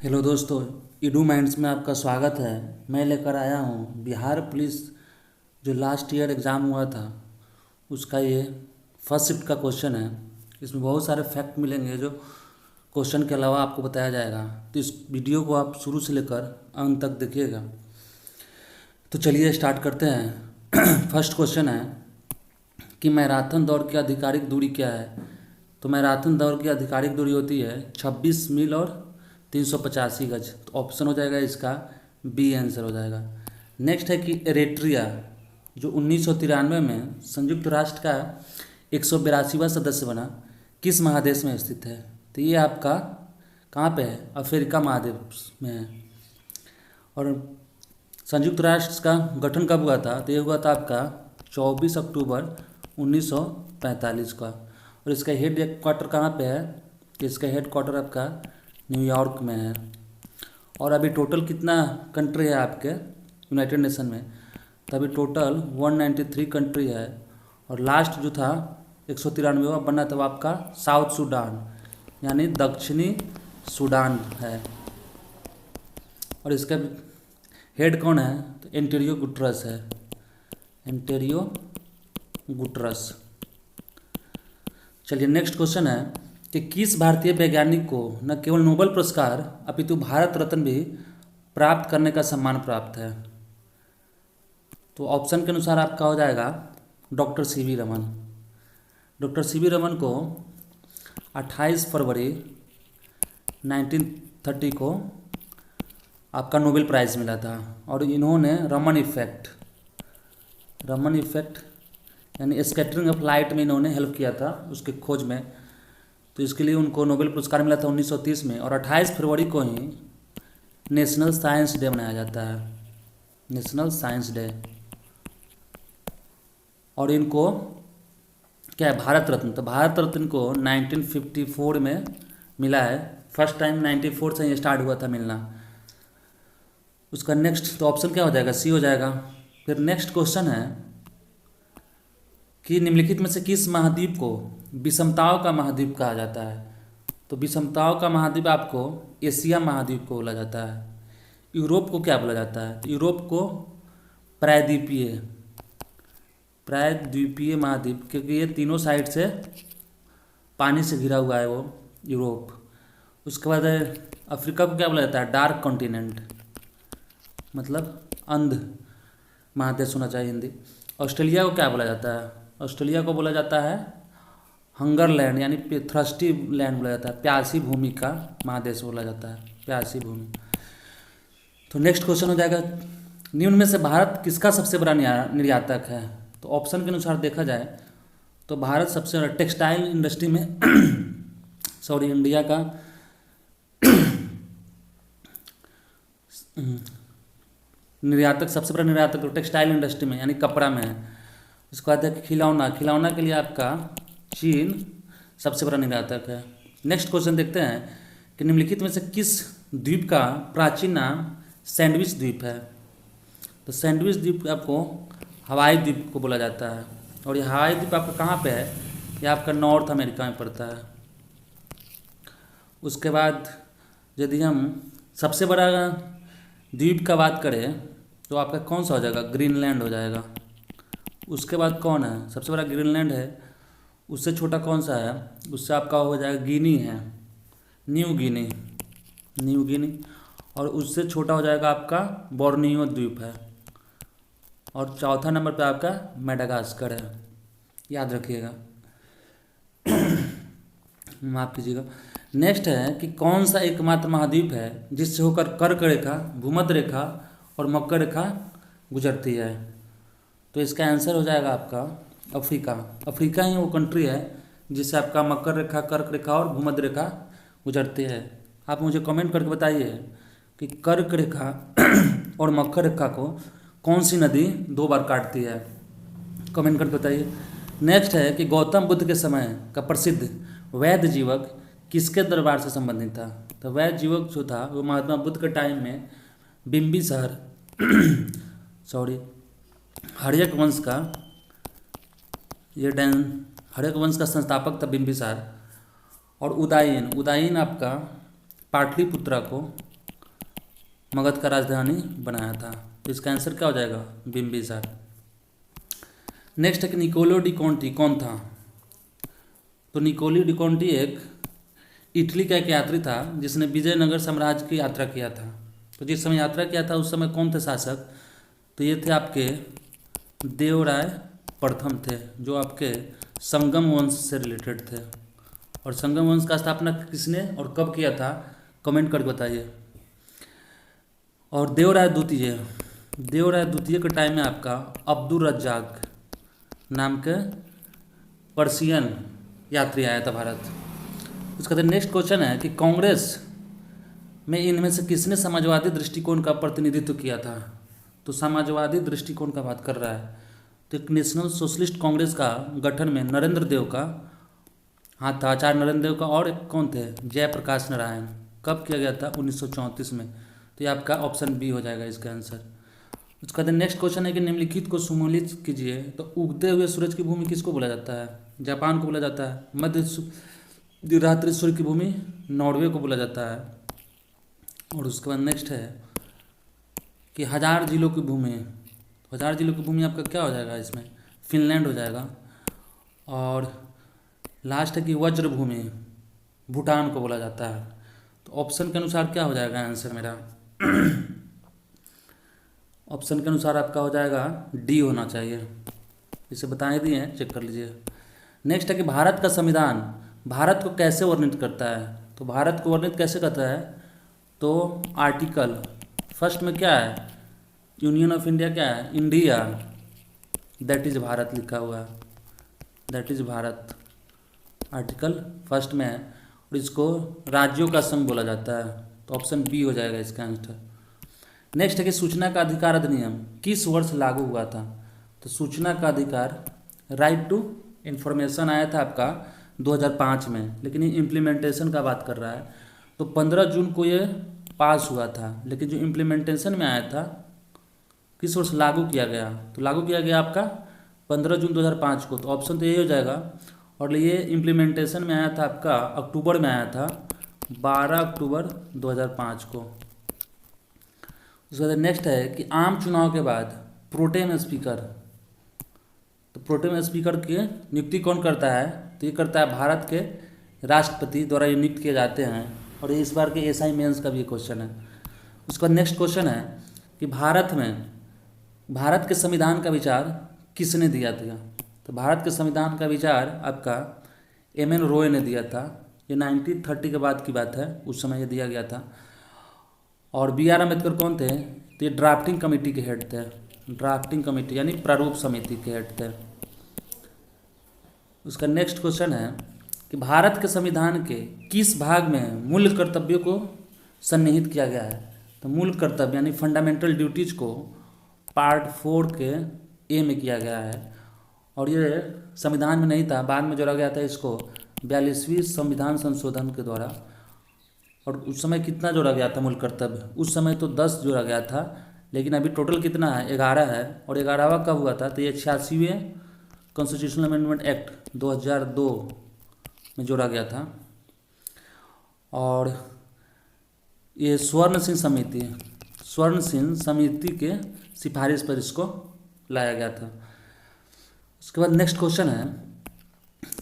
Hello दोस्तों, Edu minds में आपका स्वागत है। मैं लेकर आया हूँ बिहार पुलिस जो लास्ट ईयर एग्ज़ाम हुआ था उसका ये फर्स्ट शिफ्ट का क्वेश्चन है। इसमें बहुत सारे फैक्ट मिलेंगे जो क्वेश्चन के अलावा आपको बताया जाएगा। तो इस वीडियो को आप शुरू से लेकर अंत तक देखिएगा। तो चलिए स्टार्ट करते हैं। फर्स्ट क्वेश्चन है कि मैराथन दौड़ की आधिकारिक दूरी क्या है। तो मैराथन दौड़ की आधिकारिक दूरी होती है 26 मील और 385 गज। तो ऑप्शन हो जाएगा इसका बी आंसर हो जाएगा। नेक्स्ट है कि एरिट्रिया जो 1993 में संयुक्त राष्ट्र का 182वां सदस्य बना, किस महादेश में स्थित है। तो ये आपका कहाँ पे है, अफ्रीका महादेश में है। और संयुक्त राष्ट्र का गठन कब हुआ था, तो ये हुआ था आपका 24 अक्टूबर 1945 का। और इसका हेड क्वार्टर कहाँ पे है, तो इसका हेड क्वार्टर आपका न्यूयॉर्क में है। और अभी टोटल कितना कंट्री है आपके यूनाइटेड नेशन में, तो अभी टोटल 193 कंट्री है। और लास्ट जो था 193वां बना था वो आपका साउथ सूडान यानी दक्षिणी सूडान है। और इसका हेड कौन है, तो एंटोनियो गुटरस है, एंटोनियो गुटरस। चलिए नेक्स्ट क्वेश्चन है कि किस भारतीय वैज्ञानिक को न केवल नोबेल पुरस्कार अपितु भारत रत्न भी प्राप्त करने का सम्मान प्राप्त है। तो ऑप्शन के अनुसार आपका हो जाएगा doctor C V Raman. Doctor C V Raman को 28 फरवरी 1930 को आपका नोबेल प्राइज़ मिला था। और इन्होंने रमन इफेक्ट यानी स्कैटरिंग ऑफ लाइट में इन्होंने हेल्प किया था उसके खोज में। तो इसके लिए उनको नोबेल पुरस्कार मिला था 1930 में। और 28 फरवरी को ही नेशनल साइंस डे मनाया जाता है, नेशनल साइंस डे। और इनको क्या है, भारत रत्न। तो भारत रत्न को 1954 में मिला है, फर्स्ट टाइम 94 से ही स्टार्ट हुआ था मिलना। उसका नेक्स्ट तो ऑप्शन क्या हो जाएगा, सी हो जाएगा। फिर नेक्स्ट क्वेश्चन है कि निम्नलिखित में से किस महाद्वीप को विषमताओं का महाद्वीप कहा जाता है। तो विषमताओं का महाद्वीप आपको एशिया महाद्वीप को बोला जाता है। यूरोप को क्या बोला जाता है, तो यूरोप को प्रायद्वीपीय महाद्वीप, क्योंकि ये तीनों साइड से पानी से घिरा हुआ है वो यूरोप। उसके बाद अफ्रीका को क्या बोला जाता है, डार्क कॉन्टिनेंट, मतलब अंध महादेश होना चाहिए हिंदी। ऑस्ट्रेलिया को क्या बोला जाता है, ऑस्ट्रेलिया को बोला जाता है हंगर लैंड यानी थ्रस्टी लैंड बोला जाता है, प्यासी भूमि का महादेश बोला जाता है, प्यासी भूमि। तो नेक्स्ट क्वेश्चन हो जाएगा निम्न में से भारत किसका सबसे बड़ा निर्यातक है। तो ऑप्शन के अनुसार देखा जाए तो भारत सबसे बड़ा टेक्सटाइल इंडस्ट्री में सॉरी इंडिया का निर्यातक, सबसे बड़ा निर्यातक टेक्सटाइल इंडस्ट्री में यानी कपड़ा में है। उसके बाद है खिलौना के लिए आपका चीन सबसे बड़ा निर्यातक है। नेक्स्ट क्वेश्चन देखते हैं कि निम्नलिखित में से किस द्वीप का प्राचीन नाम सैंडविच द्वीप है। तो सैंडविच द्वीप आपको हवाई द्वीप को बोला जाता है। और ये हवाई द्वीप आपका कहाँ पे है, ये आपका नॉर्थ अमेरिका में पड़ता है। उसके बाद यदि हम सबसे बड़ा द्वीप का बात करें तो आपका कौन सा हो जाएगा, ग्रीनलैंड हो जाएगा। उसके बाद कौन है, सबसे बड़ा ग्रीनलैंड है। उससे छोटा कौन सा है, उससे आपका हो जाएगा गिनी है, न्यू गिनी। और उससे छोटा हो जाएगा आपका बोर्नियो द्वीप है। और चौथा नंबर पे आपका मेडागास्कर है, याद रखिएगा। माफ़ कीजिएगा। नेक्स्ट है कि कौन सा एकमात्र महाद्वीप है जिससे होकर कर्क रेखा, भूमध्य रेखा और मकर रेखा गुजरती है। तो इसका आंसर हो जाएगा आपका अफ्रीका ही वो कंट्री है जिससे आपका मकर रेखा, कर्क रेखा और भूमध्य रेखा गुजरती है। आप मुझे कमेंट करके बताइए कि कर्क रेखा और मकर रेखा को कौन सी नदी 2 बार काटती है, कमेंट करके बताइए। नेक्स्ट है कि गौतम बुद्ध के समय का प्रसिद्ध वैद्य जीवक किसके दरबार से संबंधित था। तो वैद्य जीवक जो था वो महात्मा बुद्ध के टाइम में बिंबिसार हर्यक वंश का हर्यक वंश का संस्थापक था बिंबिसार। और उदायन आपका पाटलिपुत्रा को मगध का राजधानी बनाया था। तो इसका आंसर क्या हो जाएगा? बिम्बिसार। नेक्स्ट है कि निकोलो डी कॉन्टी कौन था? तो निकोलो डी कॉन्टी एक इटली का एक यात्री था जिसने विजयनगर साम्राज्य की यात्रा किया था। तो जिस समय यात्रा किया था उस समय कौन थे शासक? तो ये थे आपके देवराय प्रथम थे, जो आपके संगम वंश से रिलेटेड थे। और संगम वंश का स्थापना किसने और कब किया था? कमेंट करके बताइए। और देवराय द्वितीय के टाइम में आपका अब्दुल रज्जाक नाम के पर्शियन यात्री आया था भारत। उसका तो नेक्स्ट क्वेश्चन है कि कांग्रेस में इनमें से किसने समाजवादी दृष्टिकोण का प्रतिनिधित्व किया था? तो समाजवादी दृष्टिकोण का बात कर रहा है तो एक नेशनल सोशलिस्ट कांग्रेस का गठन में नरेंद्र देव का हाथ था, आचार्य नरेंद्र देव का, और एक कौन थे? जयप्रकाश नारायण। कब किया गया था? 1934 में। तो ये आपका ऑप्शन बी हो जाएगा इसका आंसर। उसका बाद नेक्स्ट क्वेश्चन है कि निम्नलिखित को सुमेलित कीजिए। तो उगते हुए सूरज की भूमि किसको बोला जाता है? जापान को बोला जाता है। मध्य रात्रि सूर्य की भूमि नॉर्वे को बोला जाता है। और उसके बाद नेक्स्ट है कि हजार जिलों की भूमि आपका क्या हो जाएगा इसमें? फिनलैंड हो जाएगा। और लास्ट है कि वज्र भूमि भूटान को बोला जाता है। तो ऑप्शन के अनुसार क्या हो जाएगा आंसर मेरा? ऑप्शन के अनुसार आपका हो जाएगा डी होना चाहिए। इसे बताए दिए हैं, चेक कर लीजिए। नेक्स्ट है कि भारत का संविधान भारत को कैसे वर्णित करता है? तो भारत को वर्णित कैसे करता है? तो आर्टिकल फर्स्ट में क्या है? यूनियन ऑफ इंडिया क्या है? इंडिया, दैट इज भारत लिखा हुआ है, that is Bharat article first में है। और इसको राज्यों का संघ बोला जाता है। तो ऑप्शन बी हो जाएगा इसका आंसर। नेक्स्ट है कि सूचना का अधिकार अधिनियम किस वर्ष लागू हुआ था? तो सूचना का अधिकार राइट टू इंफॉर्मेशन आया था आपका 2005 में, लेकिन ये इम्प्लीमेंटेशन का बात कर रहा है। तो 15 जून को ये पास हुआ था, लेकिन जो इम्प्लीमेंटेशन में आया था किस वर्ष लागू किया गया? तो लागू किया गया आपका 15 जून 2005 को। तो ऑप्शन तो यही हो जाएगा। और ये इम्प्लीमेंटेशन में आया था आपका अक्टूबर में आया था, 12 अक्टूबर 2005 को। उसके बाद नेक्स्ट है कि आम चुनाव के बाद प्रोटेम स्पीकर, तो प्रोटेम स्पीकर की नियुक्ति कौन करता है? तो ये करता है भारत के राष्ट्रपति द्वारा ये नियुक्त किए जाते हैं। और ये इस बार के एसआई मेंस का भी क्वेश्चन है। उसके बाद नेक्स्ट क्वेश्चन है कि भारत के संविधान का विचार किसने दिया था? तो भारत के संविधान का विचार आपका एम.एन. रॉय ने दिया था। ये 1930 के बाद की बात है, उस समय ये दिया गया था। और बी.आर. अम्बेडकर कौन थे? तो ये ड्राफ्टिंग कमेटी के हेड थे, ड्राफ्टिंग कमेटी यानी प्रारूप समिति के हेड थे। उसका नेक्स्ट क्वेश्चन है कि भारत के संविधान के किस भाग में मूल कर्तव्यों को सन्निहित किया गया है? तो मूल कर्तव्य यानी फंडामेंटल ड्यूटीज को पार्ट 4 के ए में किया गया है। और ये संविधान में नहीं था, बाद में जोड़ा गया था इसको 42वीं संविधान संशोधन के द्वारा। और उस समय कितना जोड़ा गया था मूल कर्तव्य? उस समय तो 10 जोड़ा गया था, लेकिन अभी टोटल कितना है? 11 है। और 11वां कब हुआ था? तो ये 86वें कॉन्स्टिट्यूशनल अमेंडमेंट एक्ट 2002 में जोड़ा गया था। और ये स्वर्ण सिंह समिति के सिफारिश पर इसको लाया गया था। उसके बाद नेक्स्ट क्वेश्चन है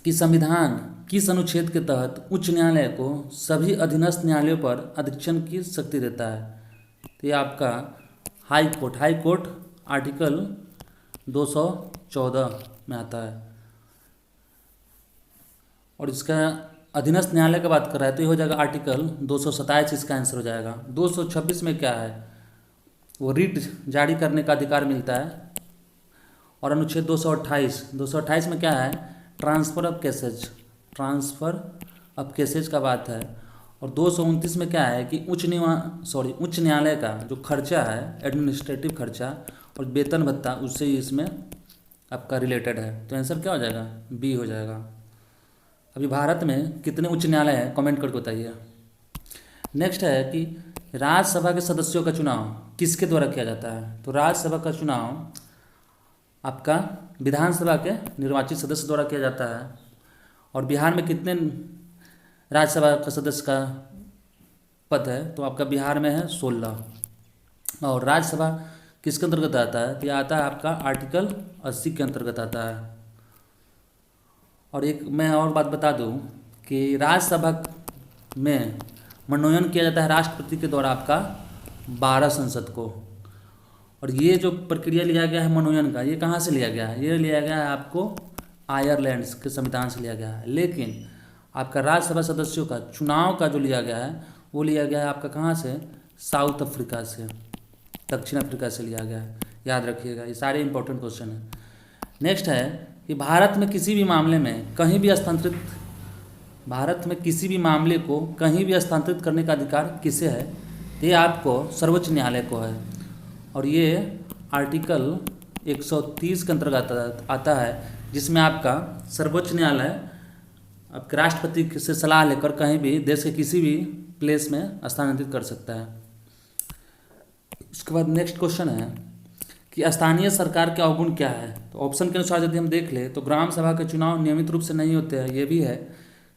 कि संविधान किस अनुच्छेद के तहत उच्च न्यायालय को सभी अधीनस्थ न्यायालयों पर अधीक्षण की शक्ति देता है? तो ये आपका हाई कोर्ट आर्टिकल 214 में आता है। और इसका अधीनस्थ न्यायालय की बात कर रहा है तो ये हो जाएगा आर्टिकल 227, इसका आंसर हो जाएगा। 226 में क्या है? वो रिट जारी करने का अधिकार मिलता है। और अनुच्छेद 228 में क्या है? ट्रांसफ़र ऑफ केसेज का बात है। और 229 में क्या है कि उच्च न्यायालय का जो खर्चा है, एडमिनिस्ट्रेटिव खर्चा और वेतन भत्ता, उससे ही इसमें आपका रिलेटेड है। तो आंसर क्या हो जाएगा? बी हो जाएगा। अभी भारत में कितने उच्च न्यायालय हैं? कमेंट करके बताइए। नेक्स्ट है कि राज्यसभा के सदस्यों का चुनाव किसके द्वारा किया जाता है? तो राज्यसभा का चुनाव आपका विधानसभा के निर्वाचित सदस्य द्वारा किया जाता है। और बिहार में कितने राज्यसभा का सदस्य का पद है? तो आपका बिहार में है 16। और राज्यसभा किसके अंतर्गत आता है? तो ये आता है आपका आर्टिकल 80 के अंतर्गत आता है। और एक मैं और बात बता दूं कि राज्यसभा में मनोनयन किया जाता है राष्ट्रपति के द्वारा आपका 12 संसद को। और ये जो प्रक्रिया लिया गया है मनोनयन का, ये कहाँ से लिया गया है? ये लिया गया है आपको आयरलैंड के संविधान से लिया गया है। लेकिन आपका राज्यसभा सदस्यों का चुनाव का जो लिया गया है वो लिया गया है आपका कहाँ से? साउथ अफ्रीका से, दक्षिण अफ्रीका से लिया गया है। याद रखिएगा, ये सारे इंपॉर्टेंट क्वेश्चन हैं। नेक्स्ट है कि भारत में किसी भी मामले में कहीं भी हस्तांतरित भारत में किसी भी मामले को कहीं भी हस्तांतरित करने का अधिकार किसे है? तो ये आपको सर्वोच्च न्यायालय को है। और ये आर्टिकल 130 के अंतर्गत आता है, जिसमें आपका सर्वोच्च न्यायालय आपके राष्ट्रपति से सलाह लेकर कहीं भी देश के किसी भी प्लेस में स्थानांतरित कर सकता है। उसके बाद नेक्स्ट क्वेश्चन है कि स्थानीय सरकार के अवगुण क्या है? तो ऑप्शन के अनुसार यदि हम देख ले तो ग्राम सभा के चुनाव नियमित रूप से नहीं होते हैं, ये भी है।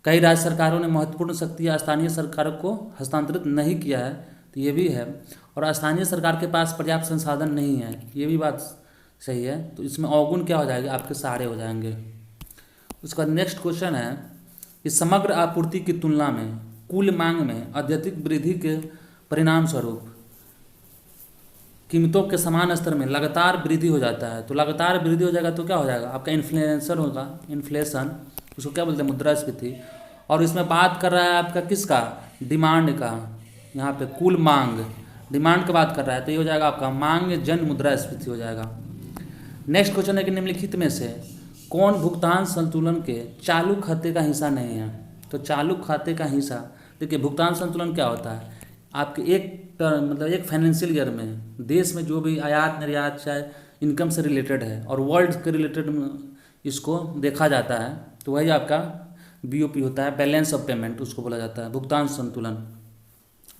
कई राज्य सरकारों ने महत्वपूर्ण शक्तियाँ स्थानीय सरकारों को हस्तांतरित नहीं किया है, तो ये भी है। और स्थानीय सरकार के पास पर्याप्त संसाधन नहीं है, ये भी बात सही है। तो इसमें अवगुण क्या हो जाएगा? आपके सारे हो जाएंगे। उसका नेक्स्ट क्वेश्चन है कि समग्र आपूर्ति की तुलना में कुल मांग में अत्यधिक वृद्धि के परिणाम स्वरूप कीमतों के समान स्तर में लगातार वृद्धि हो जाता है। तो लगातार वृद्धि हो जाएगा तो क्या हो जाएगा? आपका इन्फ्लेशन होगा, इन्फ्लेशन, उसको क्या बोलते हैं? मुद्रास्फीति। और इसमें बात कर रहा है आपका किसका? डिमांड का। यहाँ पे कुल मांग, डिमांड की बात कर रहा है, तो ये हो जाएगा आपका मांग जन मुद्रास्फीति हो जाएगा। नेक्स्ट क्वेश्चन है कि निम्नलिखित में से कौन भुगतान संतुलन के चालू खाते का हिस्सा नहीं है? तो चालू खाते का हिस्सा, देखिए भुगतान संतुलन क्या होता है? आपके एक टर्म मतलब एक फाइनेंशियल ईयर में देश में जो भी आयात निर्यात चाहे इनकम से रिलेटेड है और वर्ल्ड के रिलेटेड इसको देखा जाता है, तो वही आपका बीओपी होता है, बैलेंस ऑफ पेमेंट उसको बोला जाता है, भुगतान संतुलन।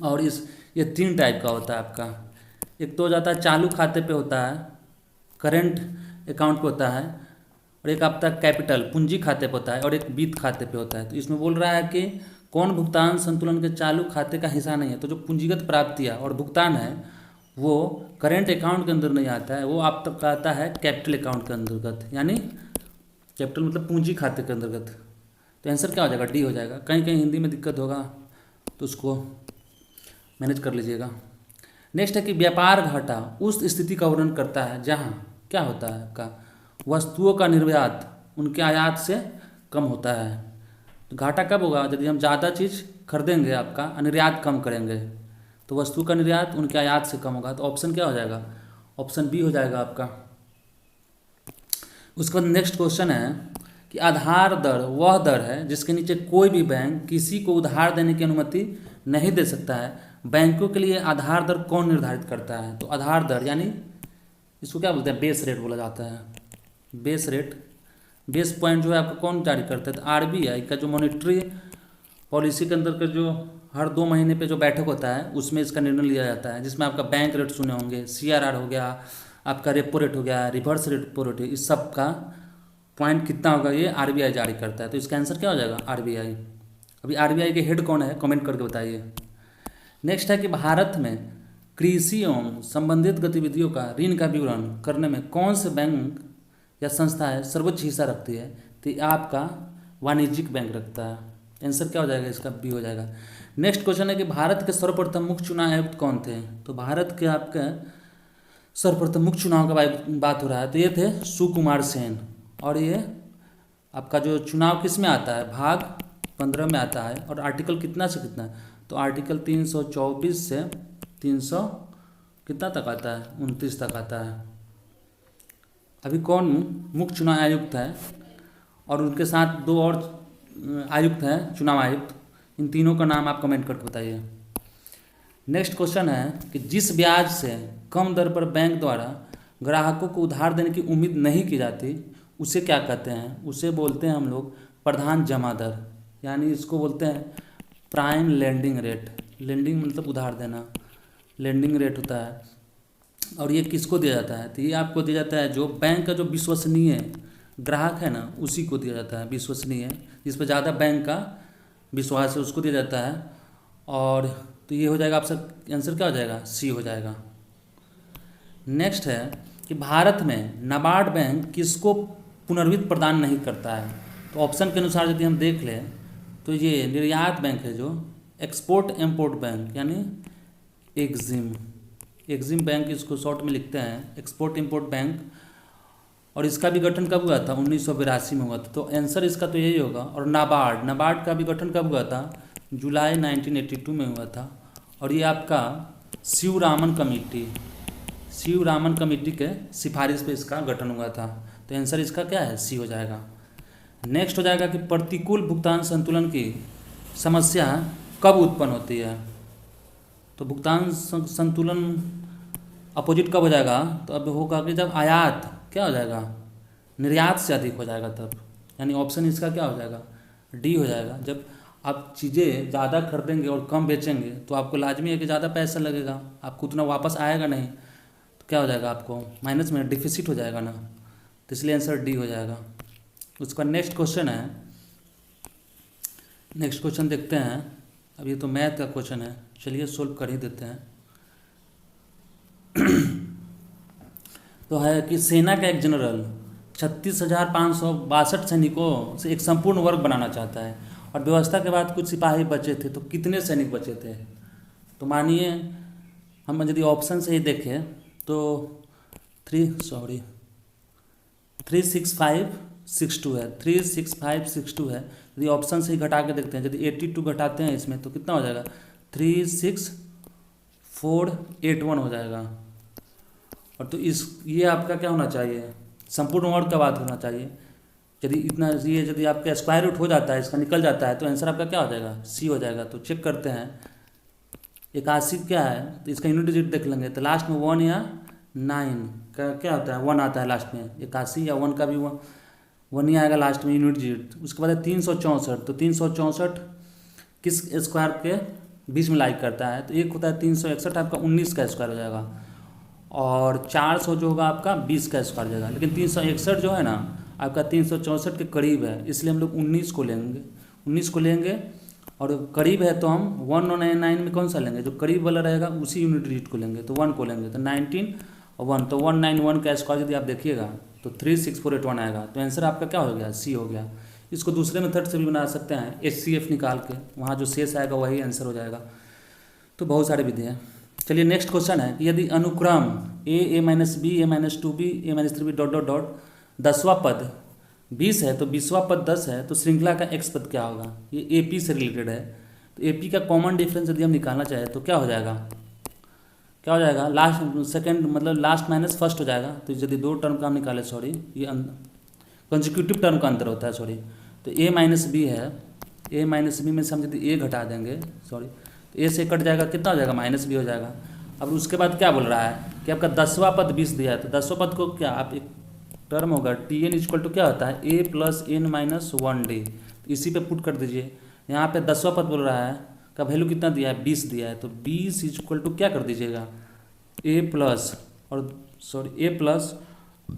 और ये 3 टाइप का होता है आपका। एक तो हो जाता है चालू खाते पे होता है, करेंट अकाउंट पे होता है, और एक आपका कैपिटल पूंजी खाते पे होता है, और एक वित्त खाते पे होता है। तो इसमें बोल रहा है कि कौन भुगतान संतुलन के चालू खाते का हिस्सा नहीं है? तो जो पूंजीगत प्राप्तियाँ और भुगतान है वो करेंट अकाउंट के अंदर नहीं आता है, वो आप तक आता है कैपिटल अकाउंट के अंतर्गत, यानी कैपिटल मतलब पूंजी खाते के अंतर्गत। तो आंसर क्या हो जाएगा? डी हो जाएगा। कहीं कहीं हिंदी में दिक्कत होगा तो उसको मैनेज कर लीजिएगा। नेक्स्ट है कि व्यापार घाटा उस स्थिति का वर्णन करता है जहाँ क्या होता है आपका? वस्तुओं का निर्यात उनके आयात से कम होता है। तो घाटा कब होगा? यदि हम ज़्यादा चीज़ खरीदेंगे, आपका निर्यात कम करेंगे, तो वस्तु का निर्यात उनके आयात से कम होगा। तो ऑप्शन क्या हो जाएगा? ऑप्शन बी हो जाएगा आपका। उसके बाद नेक्स्ट क्वेश्चन है कि आधार दर वह दर है जिसके नीचे कोई भी बैंक किसी को उधार देने की अनुमति नहीं दे सकता है। बैंकों के लिए आधार दर कौन निर्धारित करता है? तो आधार दर यानी इसको क्या बोलते हैं? बेस रेट बोला जाता है। बेस रेट, बेस पॉइंट जो है आपका कौन जारी करता है? तो आरबीआई का जो मॉनेटरी पॉलिसी के अंदर का जो हर 2 महीने पे जो बैठक होता है उसमें इसका निर्णय लिया जाता है, जिसमें आपका बैंक रेट सुने होंगे, सीआरआर हो गया, आपका रेपो रेट हो गया, रिवर्स रेपो रेट, इस सब का पॉइंट कितना होगा ये आरबीआई जारी करता है। तो इसका आंसर क्या हो जाएगा? आरबीआई। अभी आरबीआई के हेड कौन है? कमेंट करके बताइए। नेक्स्ट है कि भारत में कृषि एवं संबंधित गतिविधियों का ऋण का विवरण करने में कौन से बैंक या संस्था है सर्वोच्च हिस्सा रखती है? तो ये आपका वाणिज्यिक बैंक रखता है। आंसर क्या हो जाएगा इसका? बी हो जाएगा। नेक्स्ट क्वेश्चन है कि भारत के सर्वप्रथम मुख्य चुनाव आयुक्त कौन थे? तो भारत के आपके सर्वप्रथम मुख्य चुनाव का बात हो रहा है, तो ये थे सुकुमार सेन। और ये आपका जो चुनाव किस में आता है? भाग 15 में आता है। और आर्टिकल कितना से कितना? तो आर्टिकल 324 से 300 कितना तक आता है? 29 तक आता है। अभी कौन मुख्य चुनाव आयुक्त है? और उनके साथ 2 और आयुक्त हैं, चुनाव आयुक्त। इन तीनों का नाम आप कमेंट करके बताइए। नेक्स्ट क्वेश्चन है कि जिस ब्याज से कम दर पर बैंक द्वारा ग्राहकों को उधार देने की उम्मीद नहीं की जाती उसे क्या कहते हैं? उसे बोलते हैं हम लोग प्रधान जमा दर, यानी इसको बोलते हैं प्राइम लेंडिंग रेट। लेंडिंग मतलब उधार देना, लेंडिंग रेट होता है। और ये किसको दिया जाता है? तो ये आपको दिया जाता है जो बैंक का जो विश्वसनीय ग्राहक है ना, उसी को दिया जाता है। विश्वसनीय, जिस पर ज़्यादा बैंक का विश्वास है, उसको दिया जाता है। और तो ये हो जाएगा आपका आंसर क्या हो जाएगा? सी हो जाएगा। नेक्स्ट है कि भारत में नाबार्ड बैंक किसको पुनर्वित्त प्रदान नहीं करता है। तो ऑप्शन के अनुसार यदि हम देख लें तो ये निर्यात बैंक है, जो एक्सपोर्ट इम्पोर्ट बैंक यानी एग्जिम, एग्जिम बैंक इसको शॉर्ट में लिखते हैं, एक्सपोर्ट इम्पोर्ट बैंक। और इसका भी गठन कब हुआ था? 1982 में हुआ था। तो आंसर इसका तो यही होगा। और नाबार्ड, नाबार्ड का भी गठन कब हुआ था? जुलाई 1982 में हुआ था। और ये आपका शिवरामन कमेटी, शिवरामन कमेटी के सिफारिश पे इसका गठन हुआ था। तो आंसर इसका क्या है? सी हो जाएगा। नेक्स्ट हो जाएगा कि प्रतिकूल भुगतान संतुलन की समस्या कब उत्पन्न होती है। तो भुगतान संतुलन अपोजिट कब हो जाएगा? तो अब होगा कि जब आयात क्या हो जाएगा? निर्यात से अधिक हो जाएगा तब। यानी ऑप्शन इसका क्या हो जाएगा? डी हो जाएगा। जब आप चीज़ें ज़्यादा खरीदेंगे और कम बेचेंगे तो आपको लाजमी है कि ज़्यादा पैसा लगेगा, आपको उतना वापस आएगा नहीं, तो क्या हो जाएगा? आपको माइनस में डिफिसिट हो जाएगा ना। तो इसलिए आंसर डी हो जाएगा। उसका नेक्स्ट क्वेश्चन है, नेक्स्ट क्वेश्चन देखते हैं। अब ये तो मैथ का क्वेश्चन है, चलिए सोल्व कर ही देते हैं। तो है कि सेना का एक जनरल 36,562 सैनिकों से एक संपूर्ण वर्ग बनाना चाहता है और व्यवस्था के बाद कुछ सिपाही बचे थे, तो कितने सैनिक बचे थे? तो मानिए हम यदि ऑप्शन से ही देखें तो 36562 है, 36562 है। यदि ऑप्शन से ही घटा के देखते हैं, यदि 82 घटाते हैं इसमें तो कितना हो जाएगा? 36481 हो जाएगा। और तो ये आपका क्या होना चाहिए? संपूर्ण वर्ग का बात होना चाहिए। यदि इतना ये यदि आपका स्क्वायर रूट हो जाता है, इसका निकल जाता है, तो आंसर आपका क्या हो जाएगा? सी हो जाएगा। तो चेक करते हैं 81 क्या है, तो इसका यूनिट डिजिट देख लेंगे। तो लास्ट में 1 या 9 का क्या होता है? 1 आता है लास्ट में। 81 या 1 का भी 1 ही आएगा लास्ट में यूनिट डिजिट। उसके बाद है 364। तो 364 किस स्क्वायर के बीच में लाइक करता है? तो एक होता है 361, आपका 19 का स्क्वायर हो जाएगा। और 400 जो होगा आपका 20 का स्क्वायर हो जाएगा। लेकिन 361 जो है ना आपका 364 के करीब है, इसलिए हम लोग 19 को लेंगे, 19 को लेंगे। और करीब है तो हम 199 में कौन सा लेंगे? जो करीब वाला रहेगा उसी यूनिट डिजिट को लेंगे, तो 1 को लेंगे। तो 19 और 1, तो 191 का स्क्वायर यदि आप देखिएगा तो 36481 आएगा। तो आंसर आपका क्या हो गया? सी हो गया। इसको दूसरे मेथड से भी बना सकते हैं, HCF निकाल के, वहाँ जो शेष आएगा वही आंसर हो जाएगा। तो बहुत सारी विधि हैं। चलिए नेक्स्ट क्वेश्चन है कि यदि अनुक्रम a minus B, a-2b, a-3b dot dot dot 10वां पद 20 है तो 20वां पद 10 है, तो श्रृंखला का x पद क्या होगा? ये AP से रिलेटेड है। तो AP का कॉमन डिफरेंस यदि हम निकालना चाहें तो क्या हो जाएगा? क्या हो जाएगा? लास्ट सेकंड मतलब लास्ट माइनस फर्स्ट हो जाएगा। तो यदि दो टर्म का हम निकालें, सॉरी ये कंजिक्यूटिव टर्म का अंतर होता है, सॉरी। तो a माइनस बी है, a माइनस बी में से हम यदि a घटा देंगे, सॉरी, तो a से कट जाएगा, कितना हो जाएगा? माइनस बी हो जाएगा। अब उसके बाद क्या बोल रहा है कि आपका 10वां पद 20 दिया है, तो 10वां पद को क्या आप एक टर्म होगा Tn इक्वल टू क्या होता है? a plus n minus 1d। इसी पे पुट कर दीजिए। यहाँ पे 10वां पद बोल रहा है का वैल्यू कितना दिया है? 20 दिया है। तो 20 इक्वल टू क्या कर दीजिएगा? a प्लस और सॉरी a प्लस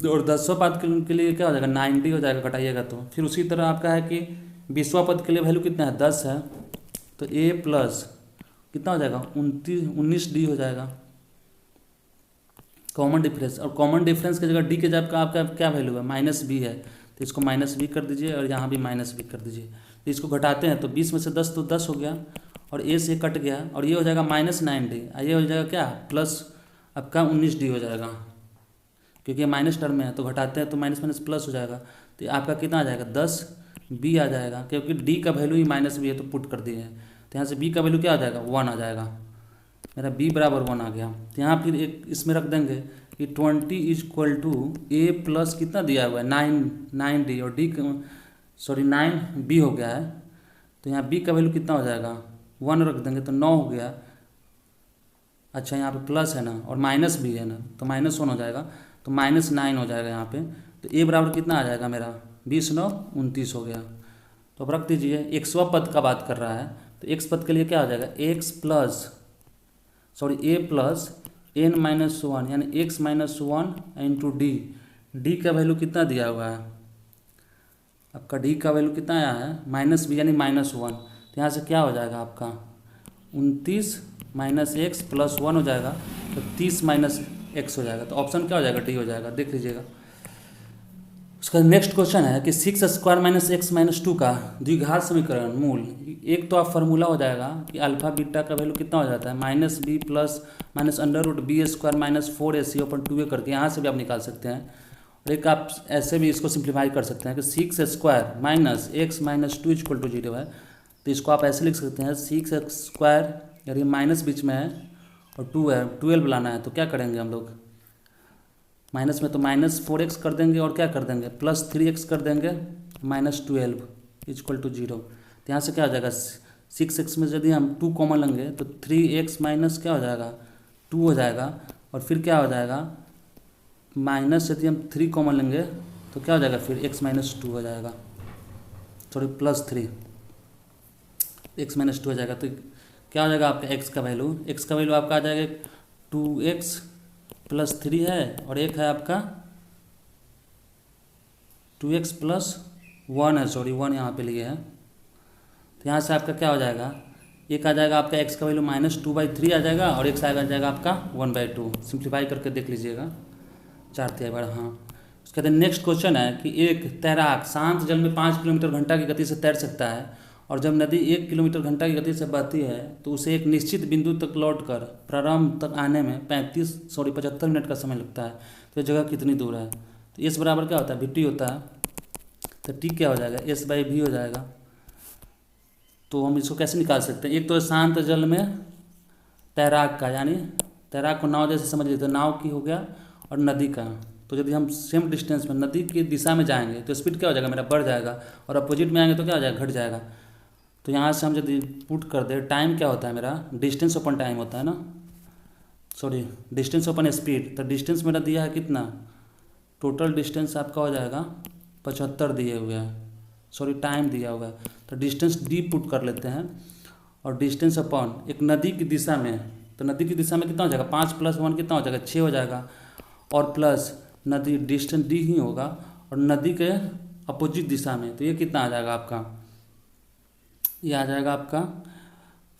और 10वां पद के लिए क्या हो जाएगा? 9d हो जाएगा, घटाइएगा तो। फिर उसी तरह आपका है कि 20वां पद के लिए वैल्यू कितना है? 10 है, तो a प्लस कितना हो जाएगा? 19d हो जाएगा कॉमन डिफरेंस। और कॉमन डिफरेंस की जगह डी के जगह आपका क्या वैल्यू है? माइनस बी है, तो इसको माइनस बी कर दीजिए और यहाँ भी माइनस बी कर दीजिए। तो इसको घटाते हैं तो 20 में से 10 तो 10 हो गया और a से कट गया और ये हो जाएगा -9d। ये हो जाएगा क्या? प्लस आपका 19d हो जाएगा, क्योंकि माइनस टर्म में है। तो घटाते हैं तो माइनस माइनस प्लस हो जाएगा। तो आपका कितना आ जाएगा? 10b आ जाएगा, क्योंकि d का वैल्यू ही माइनस बी है तो पुट कर दिए। तो यहाँ से b का वैल्यू क्या आ जाएगा? 1 आ जाएगा। मेरा b बराबर 1 आ गया। तो यहाँ फिर एक इसमें रख देंगे कि 20 इक्वल टू a प्लस कितना दिया हुआ है? 9d और d सॉरी 9b हो गया है। तो यहाँ b का वैल्यू कितना हो जाएगा? 1 रख देंगे तो 9 हो गया। अच्छा यहाँ पे प्लस है ना और माइनस भी है ना, तो -1 हो जाएगा, तो -9 हो जाएगा यहाँ पे। तो a बराबर कितना आ जाएगा मेरा? 20 9 29 हो गया। तो अब रख दीजिए। 100वां पद का बात कर रहा है, तो x पद के लिए क्या हो जाएगा? x plus sorry a plus n minus 1 यानी x माइनस 1 इंटू डी का वैल्यू कितना दिया हुआ है? आपका d का वैल्यू कितना आया है? -b यानी -1। तो यहाँ से क्या हो जाएगा आपका? 29 माइनस x प्लस 1 हो जाएगा, तो 30 माइनस एक्स हो जाएगा। तो ऑप्शन क्या हो जाएगा, डी हो जाएगा, देख लीजिएगा। उसका नेक्स्ट क्वेश्चन है कि 6² माइनस एक्स माइनस 2 का द्विघात समीकरण मूल। एक तो आप फार्मूला हो जाएगा कि अल्फा बीटा का वैल्यू कितना हो जाता है, minus b plus minus under root b square minus 4ac upon 2a करके यहाँ से भी आप निकाल सकते हैं। और एक आप ऐसे भी इसको सिंप्लीफाई कर सकते हैं कि 6² minus x minus 2 equal to 0 है। तो इसको आप ऐसे लिख सकते हैं 6x² यानी माइनस बीच में है और 2 है, 12 लाना है। तो क्या करेंगे हम लोग, माइनस में तो माइनस 4x कर देंगे और क्या कर देंगे प्लस 3x कर देंगे माइनस 12 इक्वल टू 0। तो यहाँ से क्या हो जाएगा 6x में यदि हम 2 कॉमन लेंगे तो 3x माइनस क्या हो जाएगा 2 हो जाएगा। और फिर क्या हो जाएगा माइनस यदि हम 3 कॉमन लेंगे तो क्या हो जाएगा फिर x माइनस 2 हो जाएगा, सॉरी प्लस 3 x माइनस 2 हो जाएगा। तो क्या हो जाएगा आपका x का वैल्यू, x का वैल्यू आपका आ जाएगा 2x प्लस 3 है और एक है आपका 2x प्लस 1 है, सॉरी 1 यहाँ पे लिए है। तो यहाँ से आपका क्या हो जाएगा, एक आ जाएगा आपका x का वैल्यू -2/3 आ जाएगा और एक आ जाएगा आपका 1/2। सिंप्लीफाई करके देख लीजिएगा 4 बार। हाँ, उसके बाद नेक्स्ट क्वेश्चन है कि एक तैराक शांत जल में 5 किलोमीटर घंटा की गति से तैर सकता है और जब नदी 1 किलोमीटर घंटा की गति से बहती है तो उसे एक निश्चित बिंदु तक लौटकर प्रारंभ तक आने में 75 मिनट का समय लगता है। तो ये जगह कितनी दूर है, तो एस बराबर क्या होता है वी होता है। तो टी क्या हो जाएगा S/V हो जाएगा। तो हम इसको कैसे निकाल सकते हैं, एक तो शांत जल में तैराक का, यानी तैराक को नाव जैसे समझ लीजिए, नाव की हो गया और नदी का। तो यदि हम सेम डिस्टेंस में नदी की दिशा में जाएंगे तो स्पीड क्या हो जाएगा मेरा बढ़ जाएगा और अपोजिट में आएंगे तो क्या हो जाएगा घट जाएगा। तो यहाँ से हम यदि पुट कर दे टाइम क्या होता है मेरा डिस्टेंस ओपन टाइम होता है ना, सॉरी डिस्टेंस ओपन स्पीड। तो डिस्टेंस मेरा दिया है कितना, टोटल डिस्टेंस आपका हो जाएगा 75 दिए हुए हैं, सॉरी टाइम दिया हुआ है। तो डिस्टेंस डी पुट कर लेते हैं और डिस्टेंस अपॉन एक नदी की दिशा में, तो नदी की दिशा में कितना हो जाएगा 5 + 1 कितना हो जाएगा 6 हो जाएगा और प्लस नदी डिस्टेंस डी ही होगा और नदी के अपोजिट दिशा में तो ये कितना आ जाएगा आपका, ये आ जाएगा आपका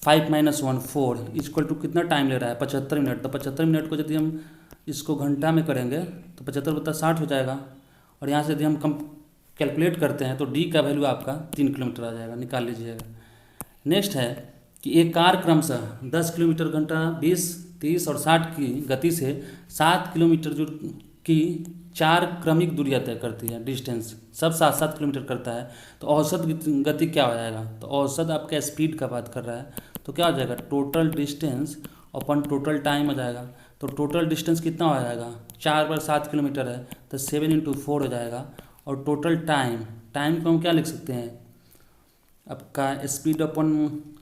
5 - 1 4 इक्वल टू कितना टाइम ले रहा है 75 मिनट। तो 75 मिनट को यदि हम इसको घंटा में करेंगे तो 75 + 60 हो जाएगा और यहाँ से यदि हम कम कैलकुलेट करते हैं तो डी का वैल्यू आपका 3 किलोमीटर आ जाएगा, निकाल लीजिएगा। नेक्स्ट है कि एक कार क्रमशः 10 किलोमीटर घंटा 20, 30 और 60 की गति से 7 किलोमीटर जो की 4 क्रमिक दूरियां तय करती है, डिस्टेंस सब 7-7 किलोमीटर करता है। तो औसत गति क्या हो जाएगा, तो औसत आपका स्पीड का बात कर रहा है तो क्या हो जाएगा टोटल डिस्टेंस अपन टोटल टाइम हो जाएगा। तो टोटल डिस्टेंस कितना हो जाएगा 4 × 7 किलोमीटर है तो 7 × 4 हो जाएगा और टोटल टाइम को हम क्या लिख सकते हैं आपका स्पीड अपन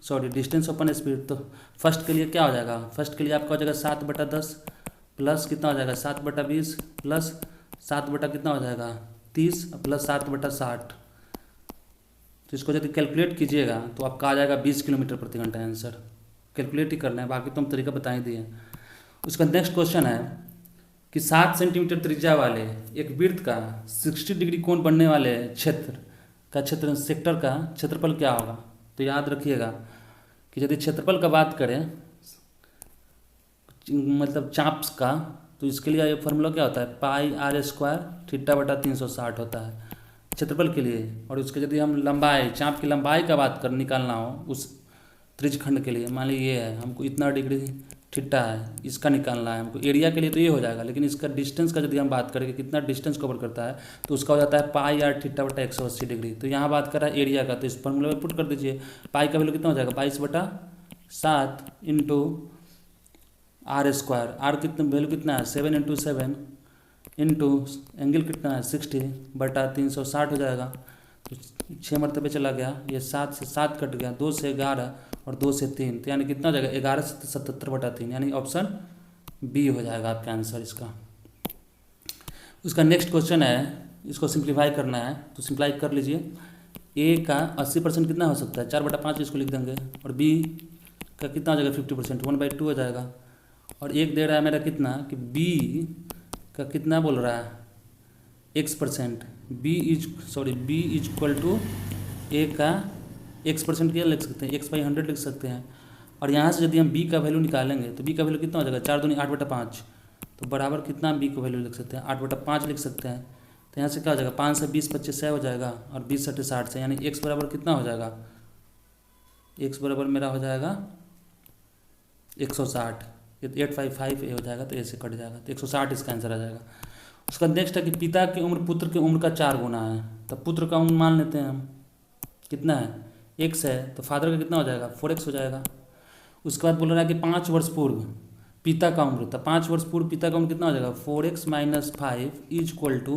सॉरी डिस्टेंस अपन स्पीड। तो फर्स्ट के लिए क्या हो जाएगा, फर्स्ट के लिए आपका हो जाएगा 7/10 प्लस कितना हो जाएगा 7/20 प्लस 7 बटा कितना हो जाएगा 30 प्लस 7/60। तो इसको यदि कैलकुलेट कीजिएगा तो आपका आ जाएगा 20 किलोमीटर प्रति घंटा आंसर। कैलकुलेट ही करना है, बाकी तो हम तरीका बता ही दिए। उसका नेक्स्ट क्वेश्चन है कि 7 सेंटीमीटर त्रिज्या वाले एक वृत्त का 60 डिग्री कोण बनने वाले सेक्टर का क्षेत्रफल क्या होगा। तो याद रखिएगा कि यदि क्षेत्रफल का बात करें मतलब चाप्स का, तो इसके लिए ये फार्मूला क्या होता है πr² θ/360 होता है क्षेत्रफल के लिए। और उसके यदि हम लंबाई चाप की लंबाई का बात कर निकालना हो उस त्रिज्यखंड के लिए, मान लीजिए ये है हमको इतना डिग्री थीटा है इसका निकालना है हमको, एरिया के लिए तो ये हो जाएगा, लेकिन इसका डिस्टेंस का यदि हम बात करें कि कितना डिस्टेंस कवर करता है तो उसका हो जाता है πr θ/180 डिग्री। तो यहाँ बात कर रहा है एरिया का, तो इस फॉर्मूला में पुट कर दीजिए। पाई का वैल्यू कितना हो जाएगा 22/7 इंटू r², आर कितना वैल्यू कितना है 7 × 7 इंटू एंगल कितना है 60/360 हो जाएगा। तो 6 मरतबे चला गया, ये 7 से 7 कट गया, 2 से 11 और 2 से 3, तो यानी कितना हो जाएगा 11 से 77/3, यानी ऑप्शन बी हो जाएगा आपका आंसर इसका। उसका नेक्स्ट क्वेश्चन है, इसको सिंप्लीफाई करना है तो सिंप्लाई कर लीजिए। ए का 80% कितना हो सकता है 4/5 इसको लिख देंगे और बी का कितना हो जाएगा 50% 1/2 हो जाएगा। और एक दे रहा है मेरा कितना कि बी का कितना बोल रहा है x%, B is equal to A का x% क्या लिख सकते हैं x/100 लिख सकते हैं। और यहाँ से यदि हम b का वैल्यू निकालेंगे तो b का वैल्यू कितना हो जाएगा 4 दूनी 8/5, तो बराबर कितना बी को वैल्यू लिख सकते हैं, 8/5 लिख सकते हैं। तो यहाँ से क्या हो जाएगा, 5 से 20 25 6 हो जाएगा, और 20 सट्टे 60 से, यानी x बराबर कितना हो जाएगा, x बराबर मेरा हो जाएगा 160। ये 855 ए हो जाएगा, तो ए से कट जाएगा, तो 160 इसका आंसर आ जाएगा। उसका नेक्स्ट है कि पिता की उम्र पुत्र की उम्र का 4 गुना है। तो पुत्र का उम्र मान लेते हैं हम, कितना है, x है, तो फादर का कितना हो जाएगा, 4x हो जाएगा। उसके बाद बोल रहा है कि 5 वर्ष पूर्व पिता का उम्र था, 5 वर्ष पूर्व पिता का उम्र कितना हो जाएगा, 4x - 5 इज इक्वल टू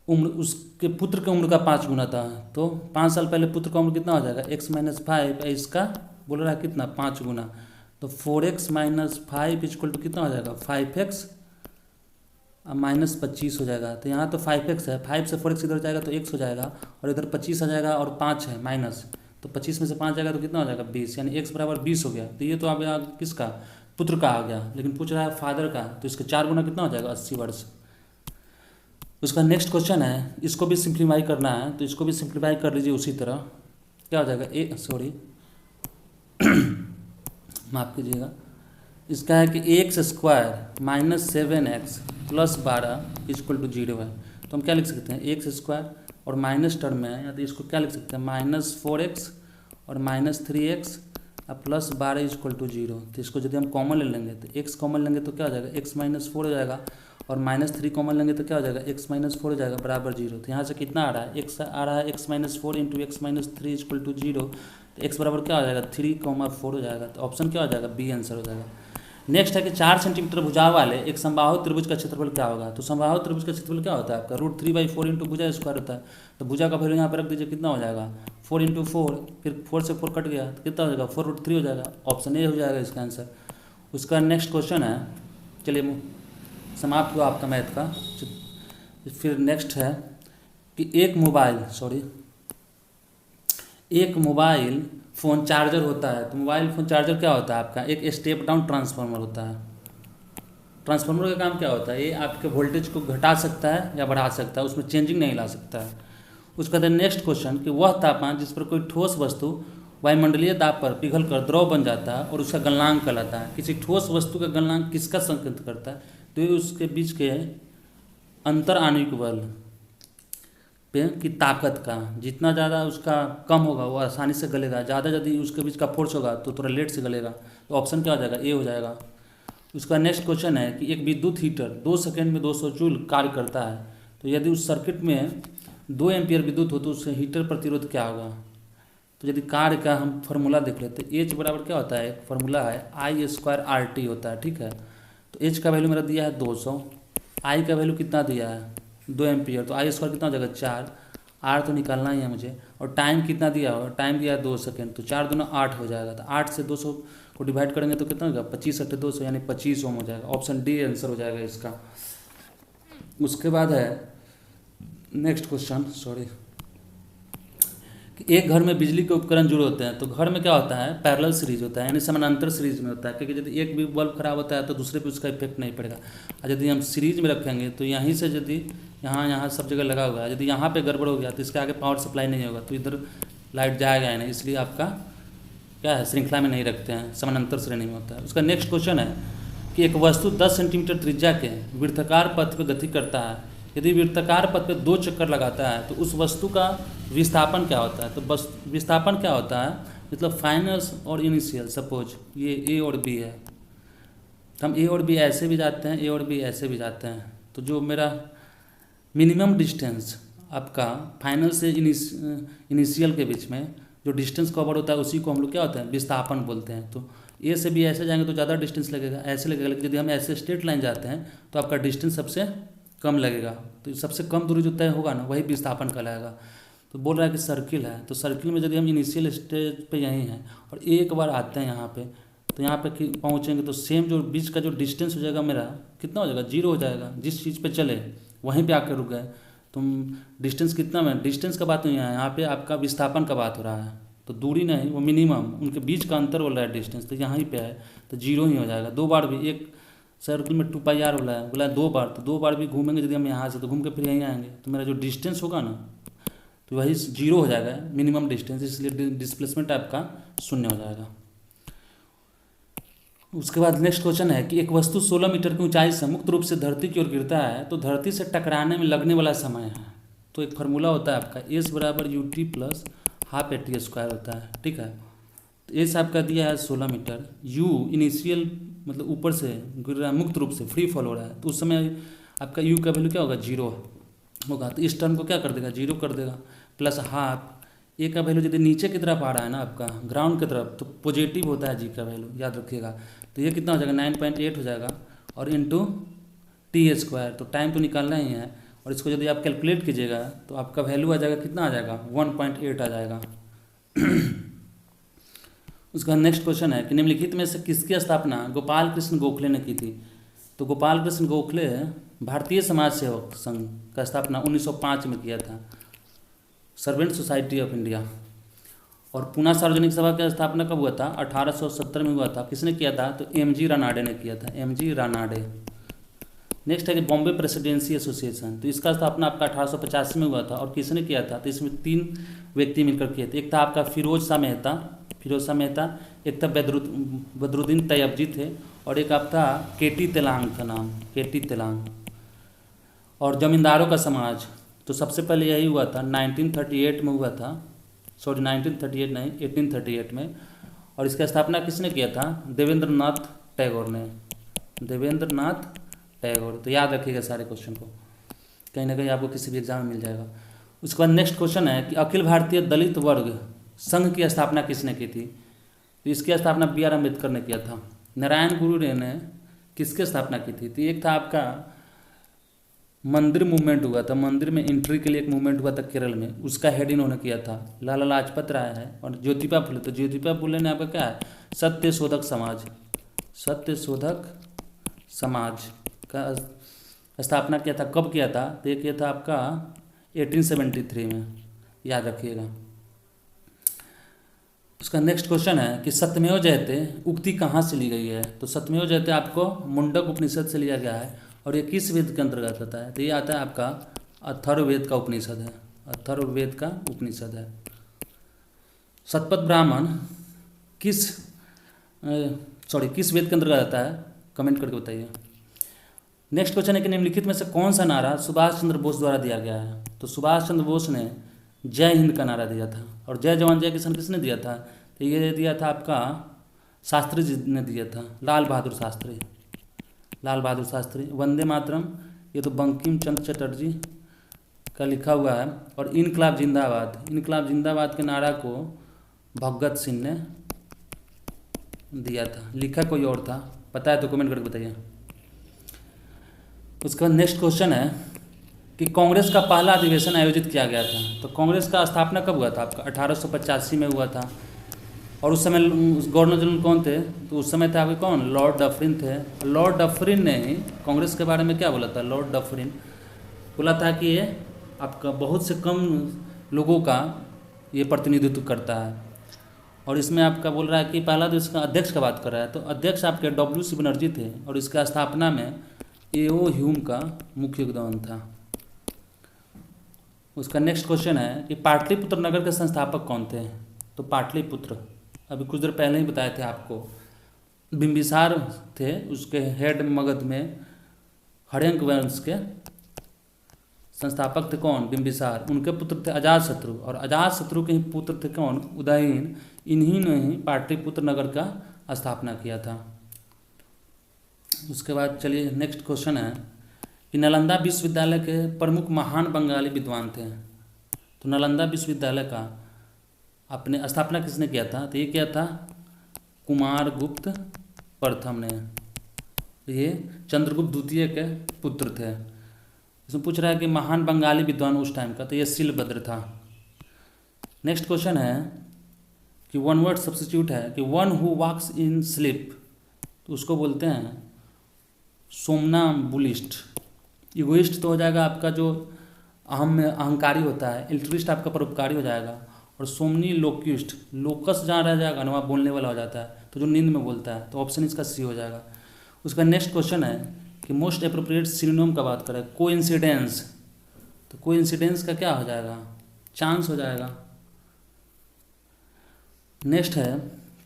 उम्र उसके पुत्र की उम्र का 5 गुना था। तो 5 साल पहले पुत्र का उम्र कितना हो जाएगा, x - 5, इसका बोल रहा है कितना, 5 गुना। तो 4x - 5 इज इक्वल टू कितना हो जाएगा, 5x -25 हो जाएगा। तो यहाँ तो 5x है, 5 से 4x इधर जाएगा तो x हो जाएगा, और इधर 25 आ जाएगा, और 5 है माइनस, तो 25 में से 5 जाएगा तो कितना हो जाएगा, 20, यानी x बराबर 20 हो गया। तो ये तो अब यहाँ किसका, पुत्र का आ गया, लेकिन पूछ रहा है फादर का, तो इसका 4 गुना कितना हो जाएगा, 80 वर्ष। उसका नेक्स्ट क्वेश्चन है, इसको भी सिंप्लीफाई करना है, तो इसको भी सिंप्लीफाई कर लीजिए उसी तरह। क्या हो जाएगा, माफ़ कीजिएगा, इसका है कि x² - 7x + 12 इक्वल टू 0 है। तो हम क्या लिख सकते हैं, x² और माइनस टर्म में है, या तो इसको क्या लिख सकते हैं, -4x और -3x + 12 इक्वल टू 0। तो इसको यदि हम कॉमन ले लेंगे, तो x कॉमन लेंगे तो क्या हो जाएगा, x - 4 हो जाएगा, और -3 कॉमन लेंगे तो क्या हो जाएगा, x - 4 हो जाएगा, बराबर 0। तो यहाँ से कितना आ रहा है, x आ रहा है, x - 4 × x - 3 इक्वल टू 0। तो x बराबर क्या हो जाएगा, 3, 4 हो जाएगा। तो ऑप्शन क्या हो जाएगा, बी आंसर हो जाएगा। नेक्स्ट है कि 4 सेंटीमीटर भुजाओं वाले एक समबाहु त्रिभुज का क्षेत्रफल क्या होगा। तो समबाहु त्रिभुज का क्षेत्रफल क्या होता है आपका, √3/4 × भुजा स्क्वायर होता है। तो भुजा का वैल्यू यहाँ पर रख दीजिए, कितना हो जाएगा, 4 × 4, फिर 4 से 4 कट गया तो कितना हो जाएगा, 4√3 हो जाएगा। ऑप्शन ए हो जाएगा इसका आंसर। उसका नेक्स्ट क्वेश्चन है, चलिए समाप्त हुआ आपका मैथ का। फिर नेक्स्ट है कि एक मोबाइल फ़ोन चार्जर होता है। तो मोबाइल फ़ोन चार्जर क्या होता है आपका, एक स्टेप डाउन ट्रांसफार्मर होता है। ट्रांसफार्मर का काम क्या होता है, ये आपके वोल्टेज को घटा सकता है या बढ़ा सकता है, उसमें चेंजिंग नहीं ला सकता है। उसका बाद नेक्स्ट क्वेश्चन कि वह तापमान जिस पर कोई ठोस वस्तु वायुमंडलीय दाब पर पिघल कर द्रव बन जाता है और उसका गलनांक कहलाता है। किसी ठोस वस्तु का गलनांक किसका संकेत करता है, तो ये उसके बीच के अंतर आणविक बल पे की ताकत का, जितना ज़्यादा उसका कम होगा वो आसानी से गलेगा, ज़्यादा यदि उसके बीच का फोर्स होगा तो थोड़ा लेट से गलेगा। तो ऑप्शन क्या हो जाएगा, ए हो जाएगा। उसका नेक्स्ट क्वेश्चन है कि एक विद्युत हीटर 2 सेकंड में 200 जूल कार्य करता है। तो यदि उस सर्किट में 2 एम्पियर विद्युत हो तो उससे हीटर प्रतिरोध क्या होगा। तो यदि कार्य का हम फार्मूला देख लेते हैं, एच बराबर क्या होता है, एक फार्मूला है I² RT होता है, ठीक है। तो एच का वैल्यू मेरा दिया है 200, आई का वैल्यू कितना दिया है 2 एम्पियर, तो I² कितना हो जाएगा 4, आर तो निकालना ही है मुझे, और टाइम कितना दिया होगा, टाइम दिया है 2 सेकेंड, तो 4 दूना 8 हो जाएगा। तो 8 से 200 को डिवाइड करेंगे तो कितना होगा, 25 × 200 यानी 25 ओम हो जाएगा। ऑप्शन डी आंसर हो जाएगा इसका। उसके बाद है नेक्स्ट क्वेश्चन, कि एक घर में बिजली के उपकरण जुड़े होते हैं। तो घर में क्या होता है, पैरेलल सीरीज होता है, यानी समानांतर सीरीज में होता है, क्योंकि यदि एक भी बल्ब खराब होता है तो दूसरे पे उसका इफेक्ट नहीं पड़ेगा। और यदि हम सीरीज में रखेंगे तो यहीं से यदि यहाँ सब जगह लगा हुआ है, यदि यहाँ पे गड़बड़ हो गया तो इसके आगे पावर सप्लाई नहीं होगा, तो इधर लाइट जाएगा ही नहीं, इसलिए आपका क्या है, श्रृंखला में नहीं रखते हैं, समानांतर श्रेणी में होता है। उसका नेक्स्ट क्वेश्चन है कि एक वस्तु 10 सेंटीमीटर त्रिज्या के वृत्ताकार पथ पर गति करता है। यदि वृत्ताकार पथ पर 2 चक्कर लगाता है तो उस वस्तु का विस्थापन क्या होता है। तो बस विस्थापन क्या होता है, मतलब फाइनल और इनिशियल। सपोज ये ए और बी है, तो हम ए और बी ऐसे भी जाते हैं, ए और बी ऐसे भी जाते हैं। तो जो मेरा मिनिमम डिस्टेंस आपका फाइनल से इनिशियल के बीच में जो डिस्टेंस कवर होता है उसी को हम लोग क्या होता है, विस्थापन बोलते हैं। तो ए से बी ऐसे जाएंगे तो ज़्यादा डिस्टेंस लगेगा, ऐसे लगेगा। लेकिन यदि हम ऐसे स्ट्रेट लाइन जाते हैं तो आपका डिस्टेंस सबसे कम लगेगा। तो सबसे कम दूरी जो तय होगा ना, वही विस्थापन कहलाएगा। तो बोल रहा है कि सर्किल है, तो सर्किल में यदि हम इनिशियल स्टेज पे यहीं हैं और एक बार आते हैं यहाँ पे, तो यहाँ पे पहुँचेंगे तो सेम जो बीच का जो डिस्टेंस हो जाएगा मेरा कितना हो जाएगा, 0 हो जाएगा। जिस चीज़ पे चले वहीं पे आकर रुक गए, तुम डिस्टेंस कितना में, डिस्टेंस का बात नहीं है यहाँ पे, आपका विस्थापन का बात हो रहा है। तो दूरी नहीं, वो मिनिमम उनके बीच का अंतर बोल रहा है डिस्टेंस, तो यहाँ पे है तो 0 ही हो जाएगा। 2 बार भी, एक सर्किल में 2πr बोला है 2 बार, तो 2 बार भी घूमेंगे यदि हम यहाँ से तो घूम के फिर यहीं आएंगे, तो मेरा जो डिस्टेंस होगा ना तो वही 0 हो जाएगा, मिनिमम डिस्टेंस, इसलिए डिस्प्लेसमेंट आपका 0 हो जाएगा। उसके बाद नेक्स्ट क्वेश्चन है कि एक वस्तु 16 मीटर की ऊंचाई से मुक्त रूप से धरती की ओर गिरता है तो धरती से टकराने में लगने वाला समय है। तो एक फार्मूला होता है आपका एस बराबर U T plus half A T square होता है, ठीक है। तो एस आपका दिया है 16 मीटर, यू इनिशियल मतलब ऊपर से गिर रहा है, मुक्त रूप से फ्री फॉल हो रहा है, तो उस समय आपका यू का वैल्यू क्या होगा, 0 होगा। तो इस टर्म को क्या कर देगा, 0 कर देगा, प्लस हाफ ए का वैल्यू यदि नीचे की तरफ आ रहा है ना आपका ग्राउंड की तरफ तो पॉजिटिव होता है जी का वैल्यू, याद रखिएगा। तो ये कितना हो जाएगा, 9.8 हो जाएगा और इंटू टी स्क्वायर, तो टाइम तो निकालना ही है। और इसको यदि आप कैलकुलेट कीजिएगा तो आपका वैल्यू आ जाएगा, कितना आ जाएगा, 1.8 आ जाएगा। उसका नेक्स्ट क्वेश्चन है कि निम्नलिखित में से किसकी स्थापना गोपाल कृष्ण गोखले ने की थी। तो गोपाल कृष्ण गोखले भारतीय समाज सेवक संघ का स्थापना 1905 में किया था, सर्वेंट सोसाइटी ऑफ इंडिया। और पूना सार्वजनिक सभा की स्थापना कब हुआ था, 1870 में हुआ था। किसने किया था, तो एम जी रानाडे ने किया था, एम जी रानाडे। नेक्स्ट है कि बॉम्बे प्रेसिडेंसी एसोसिएशन, तो इसका स्थापना आपका 1885 में हुआ था और किसने किया था, तो इसमें 3 व्यक्ति मिलकर किए थे। एक था आपका फिरोज शाह मेहता, एक था बदरुद्दीन तैयबजी थे और एक आप था केटी तेलांग का नाम, केटी तेलांग। और जमींदारों का समाज, तो सबसे पहले यही हुआ था 1938 में हुआ था, सॉरी 1938 नहीं 1838 में। और इसका स्थापना किसने किया था, देवेंद्रनाथ टैगोर ने, देवेंद्रनाथ टैगोर। तो याद रखिएगा सारे क्वेश्चन को, कहीं ना कहीं आपको किसी भी एग्जाम में मिल जाएगा। उसके बाद नेक्स्ट क्वेश्चन है कि अखिल भारतीय दलित वर्ग संघ की स्थापना किसने की थी। तो इसकी स्थापना B.R. अम्बेडकर ने किया था। नारायण गुरु ने किसकी स्थापना की थी, तो एक था आपका मंदिर मूवमेंट हुआ था, मंदिर में एंट्री के लिए एक मूवमेंट हुआ था केरल में, उसका हेड इन्होंने किया था। लाला लाजपत राय है और ज्योतिबा फुले, तो ज्योतिबा फुले ने आपका क्या है, सत्य शोधक समाज का स्थापना किया था। कब किया था, तो ये किया था आपका 1873 में, याद रखिएगा। उसका नेक्स्ट क्वेश्चन है कि सत्यमेव जयते उक्ति कहाँ से ली गई है। तो सत्यमेव जयते आपको मुंडक उपनिषद से लिया गया है और ये किस वेद के अंतर्गत आता है, तो ये आता है आपका अथर्ववेद का उपनिषद है, अथर्ववेद का उपनिषद है। शतपथ ब्राह्मण किस वेद के अंतर्गत आता है, कमेंट करके बताइए। नेक्स्ट क्वेश्चन है कि निम्नलिखित में से कौन सा नारा सुभाष चंद्र बोस द्वारा दिया गया है। तो सुभाष चंद्र बोस ने जय हिंद का नारा दिया था और जय जवान जय किसान किसने दिया था, तो ये दिया था आपका शास्त्री जी ने दिया था, लाल बहादुर शास्त्री। वंदे मातरम ये तो बंकिम चंद्र चटर्जी का लिखा हुआ है। और इनकलाब जिंदाबाद के नारा को भगत सिंह ने दिया था, लिखा कोई और था, पता है तो कमेंट करके बताइए। उसके बाद नेक्स्ट क्वेश्चन है कि कांग्रेस का पहला अधिवेशन आयोजित किया गया था। तो कांग्रेस का स्थापना कब हुआ था आपका, 1885 में हुआ था। और उस समय गवर्नर जनरल कौन थे, तो उस समय थे आपके कौन, लॉर्ड डफरिन थे। लॉर्ड डफरिन ने ही कांग्रेस के बारे में क्या बोला था, लॉर्ड डफरिन बोला था कि ये आपका बहुत से कम लोगों का ये प्रतिनिधित्व करता है। और इसमें आपका बोल रहा है कि पहला देश का अध्यक्ष का बात कर रहा है, तो अध्यक्ष आपके W.C. बनर्जी थे और इसका स्थापना में A.O. ह्यूम का मुख्य योगदान था। उसका नेक्स्ट क्वेश्चन है कि पाटलिपुत्र नगर के संस्थापक कौन थे। तो पाटलिपुत्र अभी कुछ देर पहले ही बताए थे आपको, बिंबिसार थे, उसके हेड मगध में हड़यंक वंश के संस्थापक थे कौन, बिंबिसार। उनके पुत्र थे अजातशत्रु और अजातशत्रु के ही पुत्र थे कौन, उदयन। इन्हीं ने ही पाटलिपुत्र नगर का स्थापना किया था। उसके बाद चलिए नेक्स्ट क्वेश्चन है कि नालंदा विश्वविद्यालय के प्रमुख महान बंगाली विद्वान थे। तो नालंदा विश्वविद्यालय का अपने स्थापना किसने किया था, तो ये किया था कुमारगुप्त प्रथम ने, ये चंद्रगुप्त द्वितीय के पुत्र थे। इसमें पूछ रहा है कि महान बंगाली विद्वान उस टाइम का, तो ये शिलभद्र था। नेक्स्ट क्वेश्चन है कि वन वर्ड सब्स्टिट्यूट है कि one who walks in sleep, तो उसको बोलते हैं सोमनाम्बुलिस्ट। इगोइस्ट तो हो जाएगा आपका जो अहंकारी होता है, एल्ट्रिस्ट आपका परोपकारी हो जाएगा, और सोमनी लोक्यूस्ट, लोकस जहाँ रह जाएगा ना वहाँ बोलने वाला हो जाता है, तो जो नींद में बोलता है, तो ऑप्शन इसका सी हो जाएगा। उसका नेक्स्ट क्वेश्चन है कि मोस्ट अप्रोप्रिएट सिनोनिम का बात करें, कोइंसिडेंस। तो कोइंसिडेंस का क्या हो जाएगा, चांस हो जाएगा। नेक्स्ट है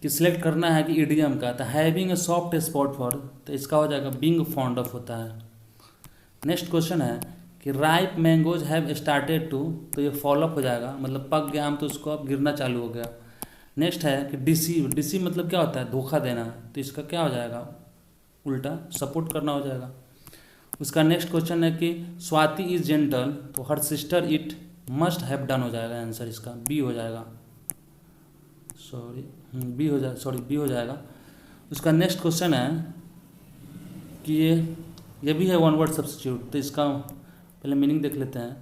कि सिलेक्ट करना है कि ईडियम का, तो having a soft spot for, तो इसका हो जाएगा बीइंग फॉन्ड ऑफ होता है। नेक्स्ट क्वेश्चन है कि ripe mangoes have started to, तो ये फॉलोअप हो जाएगा, मतलब पक गया आम तो उसको अब गिरना चालू हो गया। नेक्स्ट है कि डिसीव, डिसीव मतलब क्या होता है, धोखा देना, तो इसका क्या हो जाएगा, उल्टा सपोर्ट करना हो जाएगा। उसका नेक्स्ट क्वेश्चन है कि स्वाति इज जेंटल, तो her sister it must have done हो जाएगा, आंसर इसका बी हो जाएगा, बी हो जाएगा। उसका नेक्स्ट क्वेश्चन है कि ये भी है वन वर्ड सब्स्टिट्यूट, तो इसका पहले मीनिंग देख लेते हैं।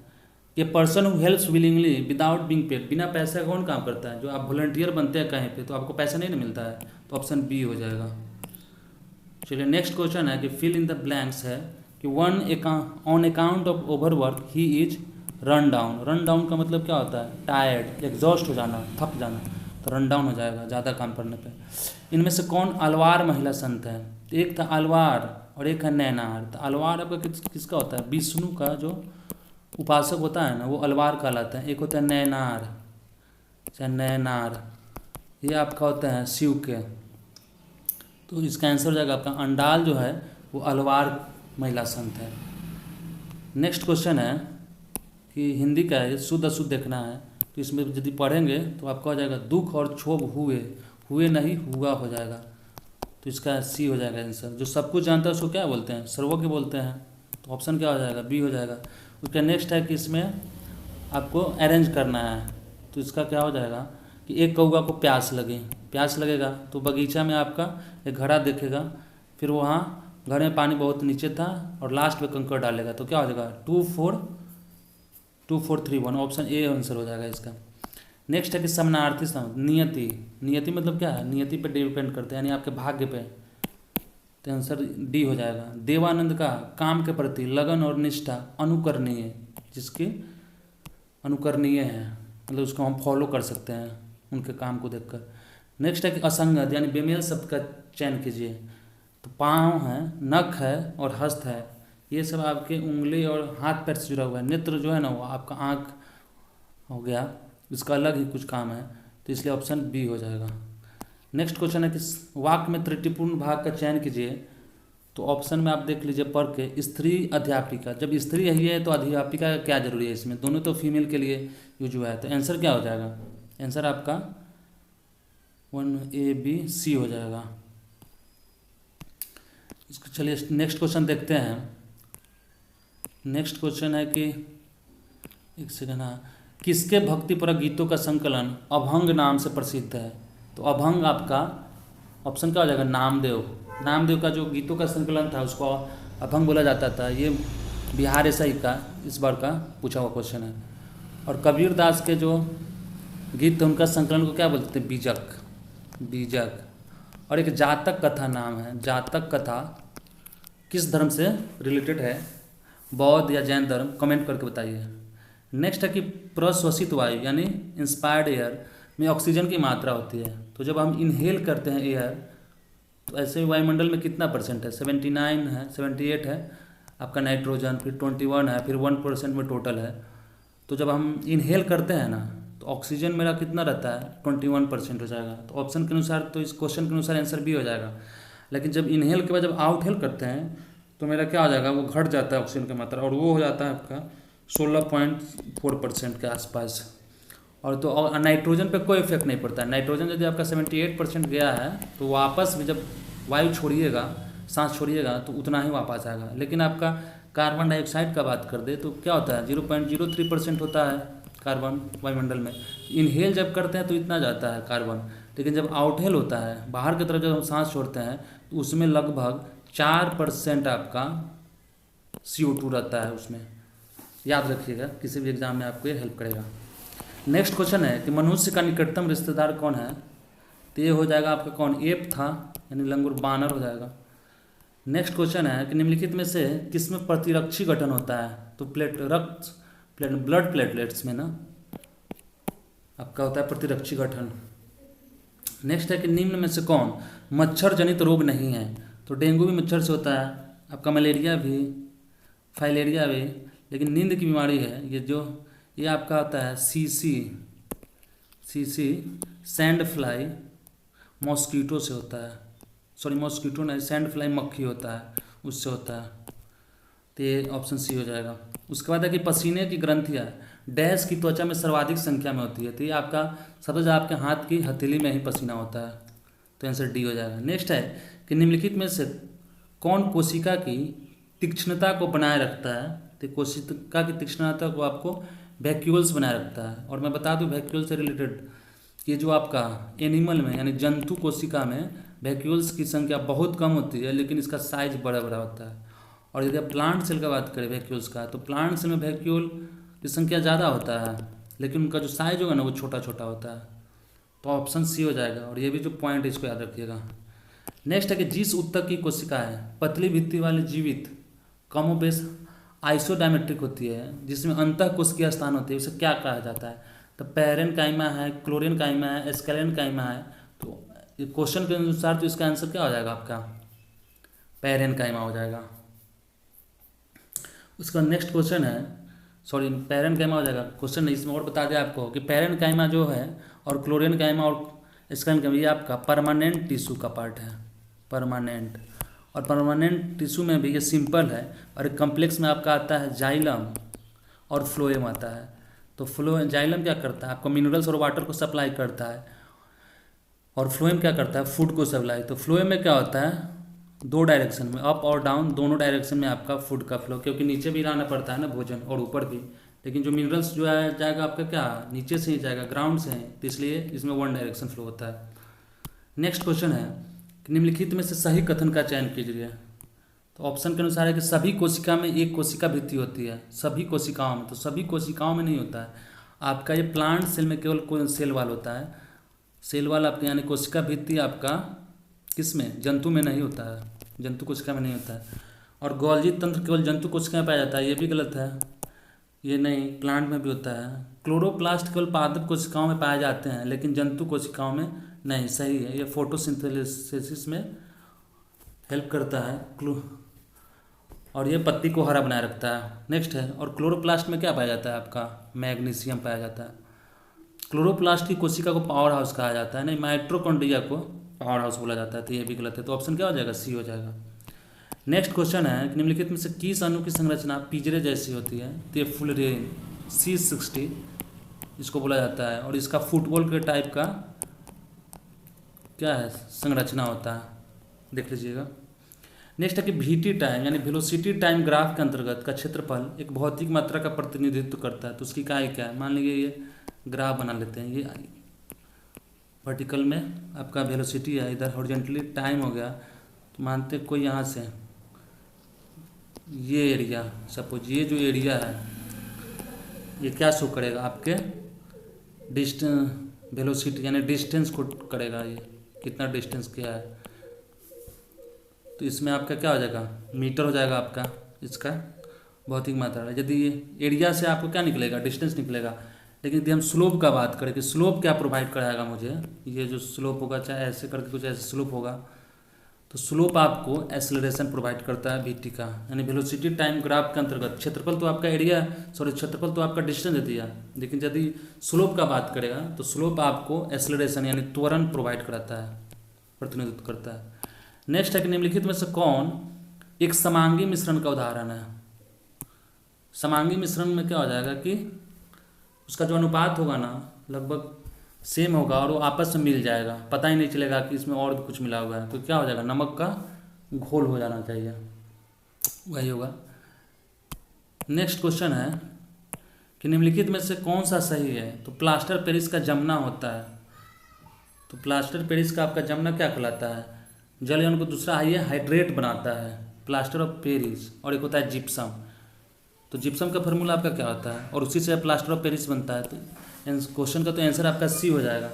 कि person who helps willingly without being paid, बिना पैसे का कौन काम करता है, जो आप वॉलंटियर बनते हैं कहीं पे तो आपको पैसा नहीं ना मिलता है, तो ऑप्शन बी हो जाएगा। चलिए नेक्स्ट क्वेश्चन है कि फिल इन द ब्लैंक्स है कि on account of overwork he is run down. Run down का मतलब क्या होता है, टायर्ड, एग्जॉस्ट हो जाना, थक जाना, तो रन डाउन हो जाएगा ज़्यादा काम करने पे। इनमें से कौन अलवार महिला संत है, तो एक था अलवार और एक है नैनार। तो अलवार आपका किसका होता है, विष्णु का जो उपासक होता है ना वो अलवार कहलाता है। एक होता है नैनार, नैनार ये आपका होता है शिव के। तो इसका आंसर हो जाएगा आपका अंडाल जो है वो अलवार महिला संत है। नेक्स्ट क्वेश्चन है कि हिंदी का है, शुद्ध अशुद्ध देखना है, तो इसमें यदि पढ़ेंगे तो आपका हो जाएगा दुख और क्षोभ हुए नहीं हुआ हो जाएगा, तो इसका सी हो जाएगा आंसर। जो सब कुछ जानता है उसको क्या बोलते हैं, सर्वज्ञ बोलते हैं, तो ऑप्शन क्या हो जाएगा, बी हो जाएगा। उसका नेक्स्ट है कि इसमें आपको अरेंज करना है, तो इसका क्या हो जाएगा कि एक कौवा को प्यास लगेगा तो बगीचा में आपका एक घड़ा देखेगा, फिर वहाँ घड़े में पानी बहुत नीचे था और लास्ट में कंकड़ डालेगा, तो क्या हो जाएगा 2 4 3 1, ऑप्शन ए आंसर हो जाएगा इसका। नेक्स्ट है कि समानार्थी शब्द नियति मतलब क्या है, नियति पे डिपेंड करते हैं यानी आपके भाग्य पे, तो आंसर डी हो जाएगा। देवानंद का काम के प्रति लगन और निष्ठा अनुकरणीय, जिसकी अनुकरणीय है मतलब उसको हम फॉलो कर सकते हैं उनके काम को देखकर। नेक्स्ट है कि असंगत यानी बेमेल शब्द का चयन कीजिए, तो पाँव है, नख है और हस्त है, ये सब आपके उंगली और हाथ पैर से जुड़ा हुआ है। नेत्र जो है ना वो आपका आँख हो गया, इसका अलग ही कुछ काम है, तो इसलिए ऑप्शन बी हो जाएगा। नेक्स्ट क्वेश्चन है कि वाक्य में त्रुटिपूर्ण भाग का चयन कीजिए, तो ऑप्शन में आप देख लीजिए पढ़ के, स्त्री अध्यापिका, जब स्त्री यही है तो अध्यापिका का क्या जरूरी है, इसमें दोनों तो फीमेल के लिए यूज हुआ है, तो आंसर क्या हो जाएगा, आंसर आपका 1A B C हो जाएगा। इसको चलिए नेक्स्ट क्वेश्चन देखते हैं। नेक्स्ट क्वेश्चन है कि एक सेकंड, हाँ, किसके भक्तिपरक गीतों का संकलन अभंग नाम से प्रसिद्ध है, तो अभंग आपका ऑप्शन क्या हो जाएगा, नामदेव का जो गीतों का संकलन था उसको अभंग बोला जाता था। ये बिहार एसआई का इस बार का पूछा हुआ क्वेश्चन है। और कबीर दास के जो गीत थे उनका संकलन को क्या बोलते थे, बीजक। और एक जातक कथा नाम है, जातक कथा किस धर्म से रिलेटेड है, बौद्ध या जैन धर्म, कमेंट करके बताइए। नेक्स्ट है कि प्रश्वसित वायु यानी इंस्पायर्ड एयर में ऑक्सीजन की मात्रा होती है, तो जब हम इनहेल करते हैं एयर तो ऐसे वायुमंडल में कितना परसेंट है, 79 है, 78 है आपका नाइट्रोजन, फिर 21 है, फिर 1% में टोटल है। तो जब हम इनहेल करते हैं ना तो ऑक्सीजन मेरा कितना रहता है, 21% हो जाएगा, तो ऑप्शन के अनुसार, तो इस क्वेश्चन के अनुसार आंसर भी हो जाएगा। लेकिन जब इनहेल के बाद जब आउटहेल करते हैं तो मेरा क्या हो जाएगा, वो घट जाता है ऑक्सीजन की मात्रा, और वो हो जाता है आपका 16.4% के आसपास। और तो नाइट्रोजन पे कोई इफेक्ट नहीं पड़ता है। नाइट्रोजन यदि आपका 78% गया है तो वापस भी जब वायु छोड़िएगा, सांस छोड़िएगा तो उतना ही वापस आएगा। लेकिन आपका कार्बन डाइऑक्साइड का बात कर दे तो क्या होता है, 0.03% होता है कार्बन वायुमंडल में। इनहेल जब करते हैं तो इतना जाता है कार्बन, लेकिन जब आउटहेल होता है, बाहर की तरफ जब हम सांस छोड़ते हैं तो उसमें लगभग 4% आपका CO2 रहता है उसमें। याद रखिएगा, किसी भी एग्जाम में आपको ये हेल्प करेगा। नेक्स्ट क्वेश्चन है कि मनुष्य का निकटतम रिश्तेदार कौन है, तो ये हो जाएगा आपका कौन, एप था यानी लंगूर, बानर हो जाएगा। नेक्स्ट क्वेश्चन है कि निम्नलिखित में से किसमें प्रतिरक्षी गठन होता है, तो ब्लड प्लेटलेट्स में ना आपका होता है प्रतिरक्षी गठन। नेक्स्ट है कि निम्न में से कौन मच्छर जनित रोग नहीं है, तो डेंगू भी मच्छर से होता है, आपका मलेरिया भी, फाइलेरिया भी, लेकिन नींद की बीमारी है ये आपका होता है सीसी सैंड फ्लाई, मॉस्कीटो से होता है, सॉरी मॉस्कीटो नहीं, सैंड फ्लाई मक्खी होता है, उससे होता है। तो ये ऑप्शन सी हो जाएगा। उसके बाद है कि पसीने की ग्रंथियाँ डैश की त्वचा में सर्वाधिक संख्या में होती है। तो ये आपका सबसे ज़्यादा आपके हाथ की हथेली में ही पसीना होता है, तो आंसर डी हो जाएगा। नेक्स्ट है कि निम्नलिखित में से कौन कोशिका की तीक्ष्णता को बनाए रखता है। तो कोशिका की तीक्ष्णता को आपको वैक्यूल्स बनाए रखता है। और मैं बता दूं वैक्यूल से रिलेटेड, ये जो आपका एनिमल में यानी जंतु कोशिका में वैक्यूल्स की संख्या बहुत कम होती है, लेकिन इसका साइज बड़ा बड़ा होता है। और यदि आप प्लांट सेल का बात करें वैक्यूल्स का, तो प्लांट सेल में वैक्यूल की संख्या ज़्यादा होता है, लेकिन उनका जो साइज होगा ना वो छोटा छोटा होता है। तो ऑप्शन सी हो जाएगा। और ये भी जो पॉइंट है इसको याद रखिएगा। नेक्स्ट है कि जिस ऊतक की कोशिका है पतली भित्ति वाली जीवित कमोबेश आइसोडायमेट्रिक होती है, जिसमें अंतः कोशिकीय स्थान होती है, उसे क्या कहा जाता है। तो पैरेन काइमा है, क्लोरेन काइमा है, एस्केलेन काइमा है। तो क्वेश्चन के अनुसार तो इसका आंसर क्या हो जाएगा आपका, पैरेन काइमा हो जाएगा। उसका नेक्स्ट क्वेश्चन है, सॉरी पैरेन काइमा हो जाएगा। क्वेश्चन नहीं, इसमें और बता दिया आपको कि पैरेन काइमा जो है और क्लोरेन काइमा और एस्केलेन काइमा ये आपका परमानेंट टिश्यू का पार्ट है, परमानेंट। और परमानेंट टिश्यू में भी ये सिंपल है। और कम्प्लेक्स में आपका आता है जाइलम और फ्लोएम आता है। तो जाइलम क्या करता है, आपको मिनरल्स और वाटर को सप्लाई करता है, और फ्लोएम क्या करता है, फूड को सप्लाई। तो फ्लोएम में क्या होता है, दो डायरेक्शन में, अप और डाउन दोनों डायरेक्शन में आपका फूड का फ्लो, क्योंकि नीचे भी लाना पड़ता है ना भोजन और ऊपर भी। लेकिन जो मिनरल्स जो है जाएगा आपका क्या, नीचे से ही जाएगा, ग्राउंड से है, तो इसलिए इसमें वन डायरेक्शन फ्लो होता है। नेक्स्ट क्वेश्चन है कि निम्नलिखित में से सही कथन का चयन कीजिए। तो ऑप्शन के अनुसार है कि सभी कोशिका में एक कोशिका भित्ति होती है, सभी कोशिकाओं में। तो सभी कोशिकाओं में नहीं होता है आपका, ये प्लांट सेल में केवल कोई सेल वाल होता है। सेल वाल आपके यानी कोशिका भित्ति आपका किस में, जंतु में नहीं होता है, जंतु कोशिका में नहीं होता है। और गोल्जी तंत्र केवल जंतु कोशिका में पाया जाता है, ये भी गलत है, ये नहीं, प्लांट में भी होता है। क्लोरोप्लास्ट केवल पादप कोशिकाओं में पाए जाते हैं, लेकिन जंतु कोशिकाओं में नहीं, सही है। ये फोटोसिंथेसिस में हेल्प करता है और ये पत्ती को हरा बनाए रखता है। नेक्स्ट है, और क्लोरोप्लास्ट में क्या पाया जाता है आपका, मैग्नीशियम पाया जाता है। क्लोरोप्लास्ट की कोशिका को पावर हाउस कहा जाता है, नहीं माइटोकॉन्ड्रिया को पावर हाउस बोला जाता है। तो ये भी गलत है। तो ऑप्शन क्या हो जाएगा, सी हो जाएगा। नेक्स्ट क्वेश्चन है कि निम्नलिखित में से किस अणु की संरचना पिंजरे जैसी होती है। तो ये फुलरेन C60 इसको बोला जाता है, और इसका फुटबॉल के टाइप का क्या है, संरचना होता है, देख लीजिएगा। नेक्स्ट है कि VT टाइम यानी वेलोसिटी टाइम ग्राफ के अंतर्गत का क्षेत्रफल एक भौतिक मात्रा का प्रतिनिधित्व करता है। तो उसकी इकाई क्या है, मान लीजिए ये ग्राफ बना लेते हैं। ये वर्टिकल में आपका वेलोसिटी है, इधर हॉरिजॉन्टली टाइम हो गया। तो मानते कोई यहाँ से ये एरिया, सपोज ये जो एरिया है ये क्या शो करेगा, आपके डिस्टेंस वेलोसिटी यानी डिस्टेंस को करेगा, ये कितना डिस्टेंस क्या है। तो इसमें आपका क्या हो जाएगा, मीटर हो जाएगा आपका, इसका भौतिक मात्रा। यदि ये एरिया से आपको क्या निकलेगा, डिस्टेंस निकलेगा। लेकिन यदि हम स्लोप का बात करें कि स्लोप क्या प्रोवाइड कराएगा मुझे, ये जो स्लोप होगा चाहे ऐसे करके कुछ ऐसे स्लोप होगा, तो स्लोप आपको एक्सेलरेशन प्रोवाइड करता है VT का, यानी वेलोसिटी टाइम ग्राफ के अंतर्गत। क्षेत्रफल तो आपका एरिया, सॉरी क्षेत्रफल तो आपका डिस्टेंस दे दिया, लेकिन यदि स्लोप का बात करेगा तो स्लोप आपको एक्सेलरेशन यानी त्वरण प्रोवाइड कराता है, प्रतिनिधित्व करता है। नेक्स्ट है कि निम्नलिखित में से कौन एक समांगी मिश्रण का उदाहरण है। समांगी मिश्रण में क्या हो जाएगा कि उसका जो अनुपात होगा ना लगभग सेम होगा, और वो आपस में मिल जाएगा, पता ही नहीं चलेगा कि इसमें और भी कुछ मिला हुआ है। तो क्या हो जाएगा, नमक का घोल हो जाना चाहिए, वही होगा। नेक्स्ट क्वेश्चन है कि निम्नलिखित में से कौन सा सही है। तो प्लास्टर पेरिस का जमना होता है। तो प्लास्टर पेरिस का आपका जमना क्या कहलाता है, जल यौन को दूसरा हाइड्रेट बनाता है, प्लास्टर ऑफ पेरिस। और एक होता है जिप्सम। तो जिप्सम का फार्मूला आपका क्या होता है, और उसी से प्लास्टर ऑफ पेरिस बनता है। तो क्वेश्चन का तो आंसर आपका सी हो जाएगा।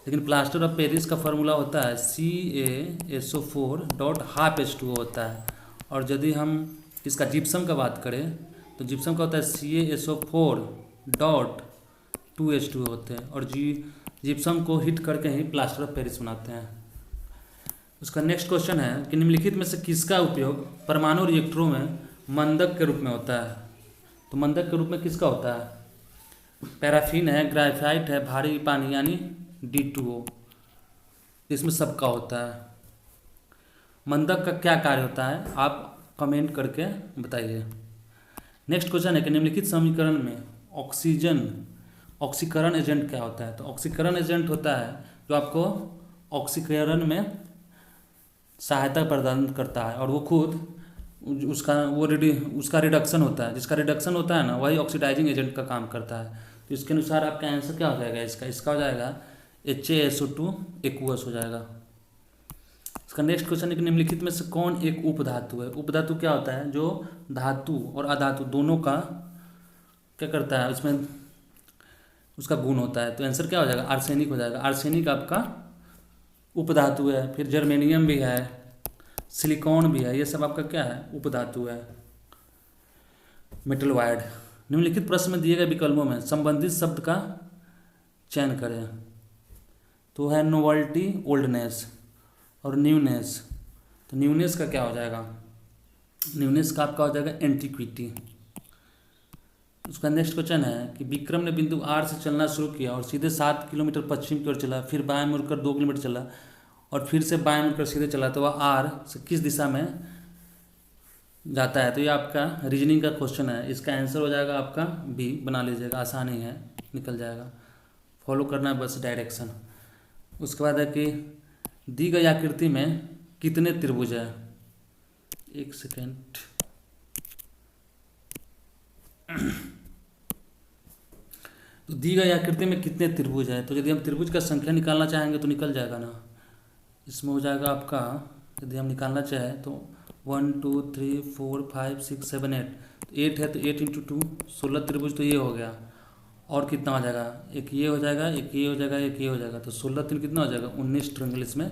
लेकिन प्लास्टर ऑफ पेरिस का फार्मूला होता है CaSO4.12H2O होता है। और यदि हम इसका जिप्सम का बात करें तो जिप्सम का होता है CaSO4.2H2O होते हैं। और जिप्सम को हिट करके ही प्लास्टर ऑफ पेरिस बनाते हैं। उसका नेक्स्ट क्वेश्चन है कि निम्नलिखित में से किसका उपयोग परमाणु रिएक्टरों में मंदक के रूप में होता है। तो मंदक के रूप में किसका होता है, पैराफिन है, ग्रेफाइट है, भारी पानी यानी D2O। इसमें सबका होता है। मंदक का क्या कार्य होता है, आप कमेंट करके बताइए। नेक्स्ट क्वेश्चन है कि निम्नलिखित समीकरण में ऑक्सीकरण एजेंट क्या होता है। तो ऑक्सीकरण एजेंट होता है जो आपको ऑक्सीकरण में सहायता प्रदान करता है, और वो खुद उसका रिडक्शन होता है। जिसका रिडक्शन होता है ना, वही ऑक्सीडाइजिंग एजेंट का काम करता है। तो इसके अनुसार आपका आंसर क्या हो जाएगा, इसका हो जाएगा HaSO2 एक्वस हो जाएगा। इसका नेक्स्ट क्वेश्चन है कि निम्नलिखित में से कौन एक उपधातु है। उपधातु क्या होता है, जो धातु और अधातु दोनों का क्या करता है, उसमें उसका गुण होता है। तो आंसर क्या हो जाएगा, आर्सेनिक हो जाएगा। आर्सेनिक आपका उपधातु है। फिर जर्मेनियम भी है, सिलिकॉन भी है, ये सब आपका क्या है, उपधातु है। Metal wired. निम्नलिखित प्रश्न में दिए गए विकल्पों में संबंधित शब्द का चयन करें। तो है नोवेल्टी, ओल्डनेस और न्यूनेस। तो न्यूनेस का क्या हो जाएगा, न्यूनेस का आपका हो जाएगा एंटीक्विटी। उसका नेक्स्ट क्वेश्चन है कि विक्रम ने बिंदु R से चलना शुरू किया और सीधे 7 किलोमीटर पश्चिम की ओर चला, फिर बाएं मुड़कर 2 किलोमीटर चला और फिर से बाएं मुड़कर सीधे चला, तो वह R से किस दिशा में जाता है। तो ये आपका रीजनिंग का क्वेश्चन है। इसका आंसर हो जाएगा आपका B, बना लीजिएगा, आसान ही है, निकल जाएगा। फॉलो करना है बस डायरेक्शन। उसके बाद है कि दी गई आकृति में कितने त्रिभुज है। एक सेकेंड, तो दी गई आकृति में कितने त्रिभुज है। तो यदि हम त्रिभुज का संख्या निकालना चाहेंगे तो निकल जाएगा ना। इसमें हो जाएगा आपका, यदि हम निकालना चाहें तो 1 2 3 4 5 6 7 8, तो 8 है तो 8 × 2 16 त्रिभुज। तो ये हो गया। और कितना हो जाएगा, एक ये हो जाएगा, एक ये हो जाएगा, एक ये हो जाएगा, तो 16 3 कितना हो जाएगा, 19 ट्रायंगल इसमें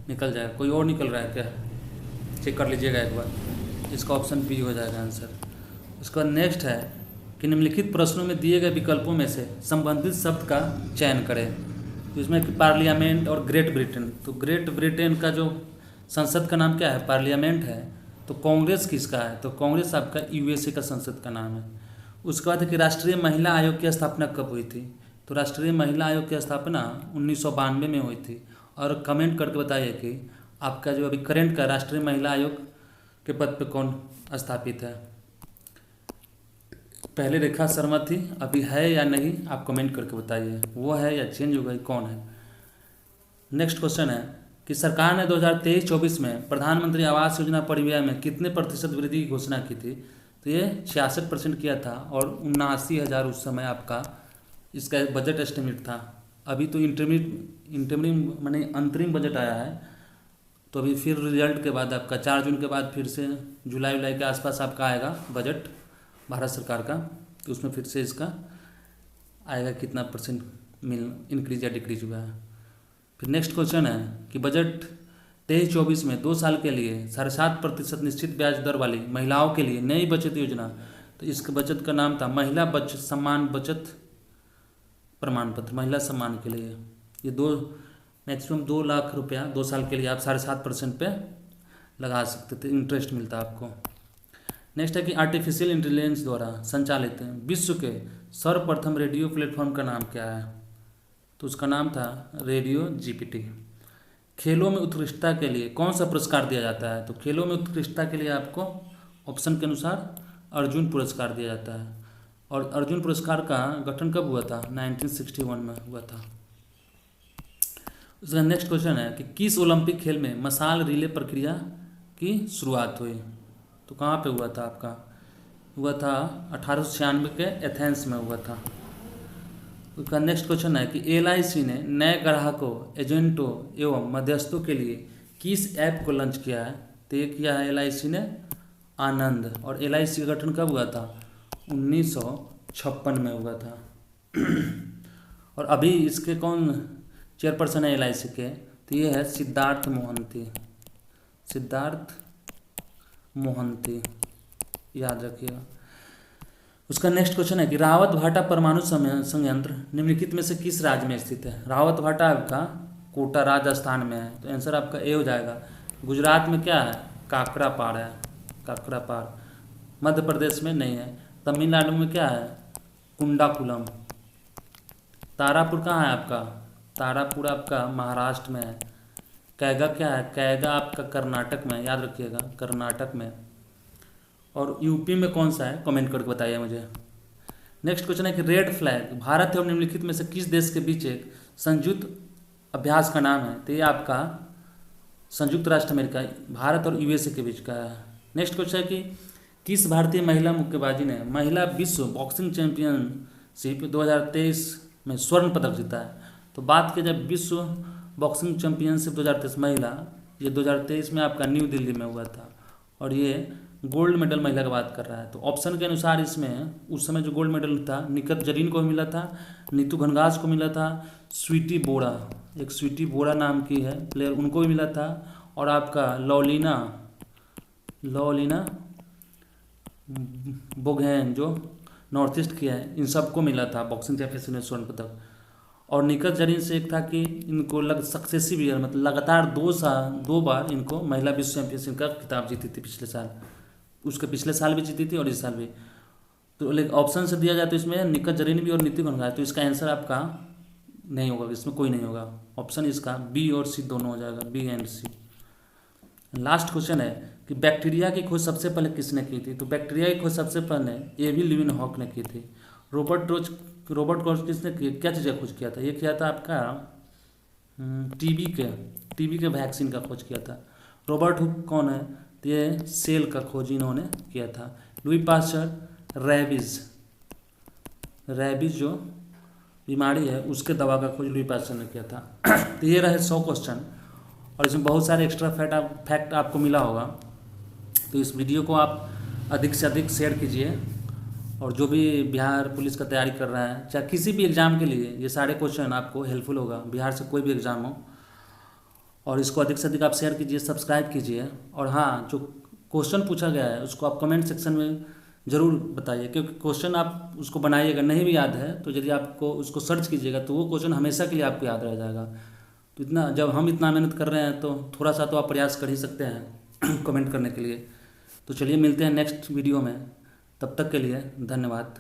निकल जाएगा। कोई और निकल रहा है क्या, चेक कर लीजिएगा एक बार। इसका ऑप्शन B हो जाएगा आंसर। उसके बाद नेक्स्ट है कि निम्नलिखित प्रश्नों में दिए गए विकल्पों में से संबंधित शब्द का चयन करें। तो इसमें पार्लियामेंट और ग्रेट ब्रिटेन। तो ग्रेट ब्रिटेन का जो संसद का नाम क्या है, पार्लियामेंट है। तो कांग्रेस किसका है, तो कांग्रेस आपका USA का संसद का नाम है। उसके बाद है कि राष्ट्रीय महिला आयोग की स्थापना कब हुई थी। तो राष्ट्रीय महिला आयोग की स्थापना 1992 में हुई थी। और कमेंट करके बताइए कि आपका जो अभी करंट का राष्ट्रीय महिला आयोग के पद पे कौन स्थापित है। पहले रेखा शर्मा थी, अभी है या नहीं, आप कमेंट करके बताइए, वो है या चेंज हो गई, कौन है। नेक्स्ट क्वेश्चन है कि सरकार ने 2023-24 में प्रधानमंत्री आवास योजना परिव्यय में कितने प्रतिशत वृद्धि की घोषणा की थी। तो ये 66% किया था और 79,000 उस समय आपका इसका बजट एस्टिमेट था। अभी तो इंटरमिम माने अंतरिम बजट आया है। तो अभी फिर रिजल्ट के बाद आपका 4 जून के बाद फिर से जुलाई के आसपास आपका आएगा बजट भारत सरकार का। तो उसमें फिर से इसका आएगा कितना परसेंट इंक्रीज या डिक्रीज हुआ है। फिर नेक्स्ट क्वेश्चन है कि बजट 23-24 में 2 साल के लिए 7.5% निश्चित ब्याज दर वाली महिलाओं के लिए नई बचत योजना। तो इसके बचत का नाम था महिला बचत सम्मान बचत प्रमाण पत्र, महिला सम्मान के लिए। ये मैक्सिमम 2 लाख रुपया 2 साल के लिए आप 7.5% पे लगा सकते थे, इंटरेस्ट मिलता आपको। नेक्स्ट है कि आर्टिफिशियल इंटेलिजेंस द्वारा संचालित विश्व के सर्वप्रथम रेडियो प्लेटफॉर्म का नाम क्या है। तो उसका नाम था रेडियो GPT। खेलों में उत्कृष्टता के लिए कौन सा पुरस्कार दिया जाता है। तो खेलों में उत्कृष्टता के लिए आपको ऑप्शन के अनुसार अर्जुन पुरस्कार दिया जाता है। और अर्जुन पुरस्कार का गठन कब हुआ था, 1961 में हुआ था। उसका नेक्स्ट क्वेश्चन है कि किस ओलंपिक खेल में मशाल रिले प्रक्रिया की शुरुआत हुई। तो कहाँ पे हुआ था आपका, हुआ था 1896 के एथेंस में हुआ था। उसका नेक्स्ट क्वेश्चन है कि LIC ने नए ग्राहकों, एजेंटों एवं मध्यस्थों के लिए किस ऐप को लॉन्च किया है। तो ये किया है LIC ने आनंद। और LIC का गठन कब हुआ था, 1956 में हुआ था। और अभी इसके कौन चेयरपर्सन है LIC के, तो ये है सिद्धार्थ मोहंती, याद रखिएगा। उसका नेक्स्ट क्वेश्चन है कि रावत भाटा परमाणु संयंत्र निम्नलिखित में से किस राज्य में स्थित है। रावत भाटा आपका कोटा राजस्थान में है। तो आंसर आपका ए हो जाएगा। गुजरात में क्या है, काकरापार है, काकरापार। मध्य प्रदेश में नहीं है। तमिलनाडु में क्या है, कुंडाकुलम। तारापुर कहाँ है आपका, तारापुर आपका महाराष्ट्र में है। कैगा क्या है? कैगा आपका कर्नाटक में, याद रखिएगा, कर्नाटक में। और यूपी में कौन सा है, कमेंट करके बताइए मुझे। नेक्स्ट क्वेश्चन है कि रेड फ्लैग भारत एवं निम्नलिखित में से किस देश के बीच एक संयुक्त अभ्यास का नाम है? तो ये आपका संयुक्त राष्ट्र अमेरिका, भारत और यूएसए के बीच का है। नेक्स्ट क्वेश्चन है कि किस भारतीय महिला मुक्केबाजी ने महिला विश्व बॉक्सिंग चैंपियनशिप 2023 में स्वर्ण पदक जीता है? तो बात की जाए विश्व बॉक्सिंग चैंपियनशिप 2023 महिला, ये 2023 में आपका न्यू दिल्ली में हुआ था और ये गोल्ड मेडल महिला की बात कर रहा है। तो ऑप्शन के अनुसार इसमें उस समय जो गोल्ड मेडल था निखत जरीन को मिला था, नीतू घनघास को मिला था, स्वीटी बोरा, एक स्वीटी बोरा नाम की है प्लेयर, उनको भी मिला था, और आपका लॉलिना बोगैन जो नॉर्थ ईस्ट की है, इन सबको मिला था बॉक्सिंग चैंपियनशिप में स्वर्ण पदक। और निखत जरीन से एक था कि इनको सक्सेसिव ईयर, मतलब लगातार 2 बार इनको महिला विश्व चैंपियनशिप का खिताब जीती थी पिछले साल, उसके पिछले साल भी जीती थी और इस साल भी। तो ऑप्शन से दिया जाए तो इसमें निखत जरीन भी और नीतू घनघास, तो इसका आंसर आपका नहीं होगा, इसमें कोई नहीं होगा। ऑप्शन इसका बी और सी दोनों हो जाएगा, B and C. Last question है कि बैक्टीरिया की खोज सबसे पहले किसने की थी? तो बैक्टीरिया की खोज सबसे पहले एवी लीवेनहॉक ने की थी। रॉबर्ट कोच किसने क्या चीज़ का खोज किया था? ये किया था आपका टीबी के वैक्सीन का खोज किया था। रॉबर्ट हुक कौन है? तो ये सेल का खोज इन्होंने किया था। लुई पास्चर रैबिज जो बीमारी है उसके दवा का खोज लुई पास्चर ने किया था। तो ये रहे 100 क्वेश्चन और इसमें बहुत सारे एक्स्ट्रा फैक्ट आपको मिला होगा। तो इस वीडियो को आप अधिक से अधिक शेयर कीजिए और जो भी बिहार पुलिस का तैयारी कर रहा है, चाहे किसी भी एग्ज़ाम के लिए, ये सारे क्वेश्चन आपको हेल्पफुल होगा, बिहार से कोई भी एग्ज़ाम हो। और इसको अधिक से अधिक आप शेयर कीजिए, सब्सक्राइब कीजिए। और हाँ, जो क्वेश्चन पूछा गया है उसको आप कमेंट सेक्शन में ज़रूर बताइए, क्योंकि क्वेश्चन आप उसको बनाइएगा, नहीं भी याद है तो यदि आपको उसको सर्च कीजिएगा तो वो क्वेश्चन हमेशा के लिए आपको याद रह जाएगा। तो जब हम इतना मेहनत कर रहे हैं तो थोड़ा सा तो आप प्रयास कर ही सकते हैं कमेंट करने के लिए। तो चलिए मिलते हैं नेक्स्ट वीडियो में, तब तक के लिए धन्यवाद।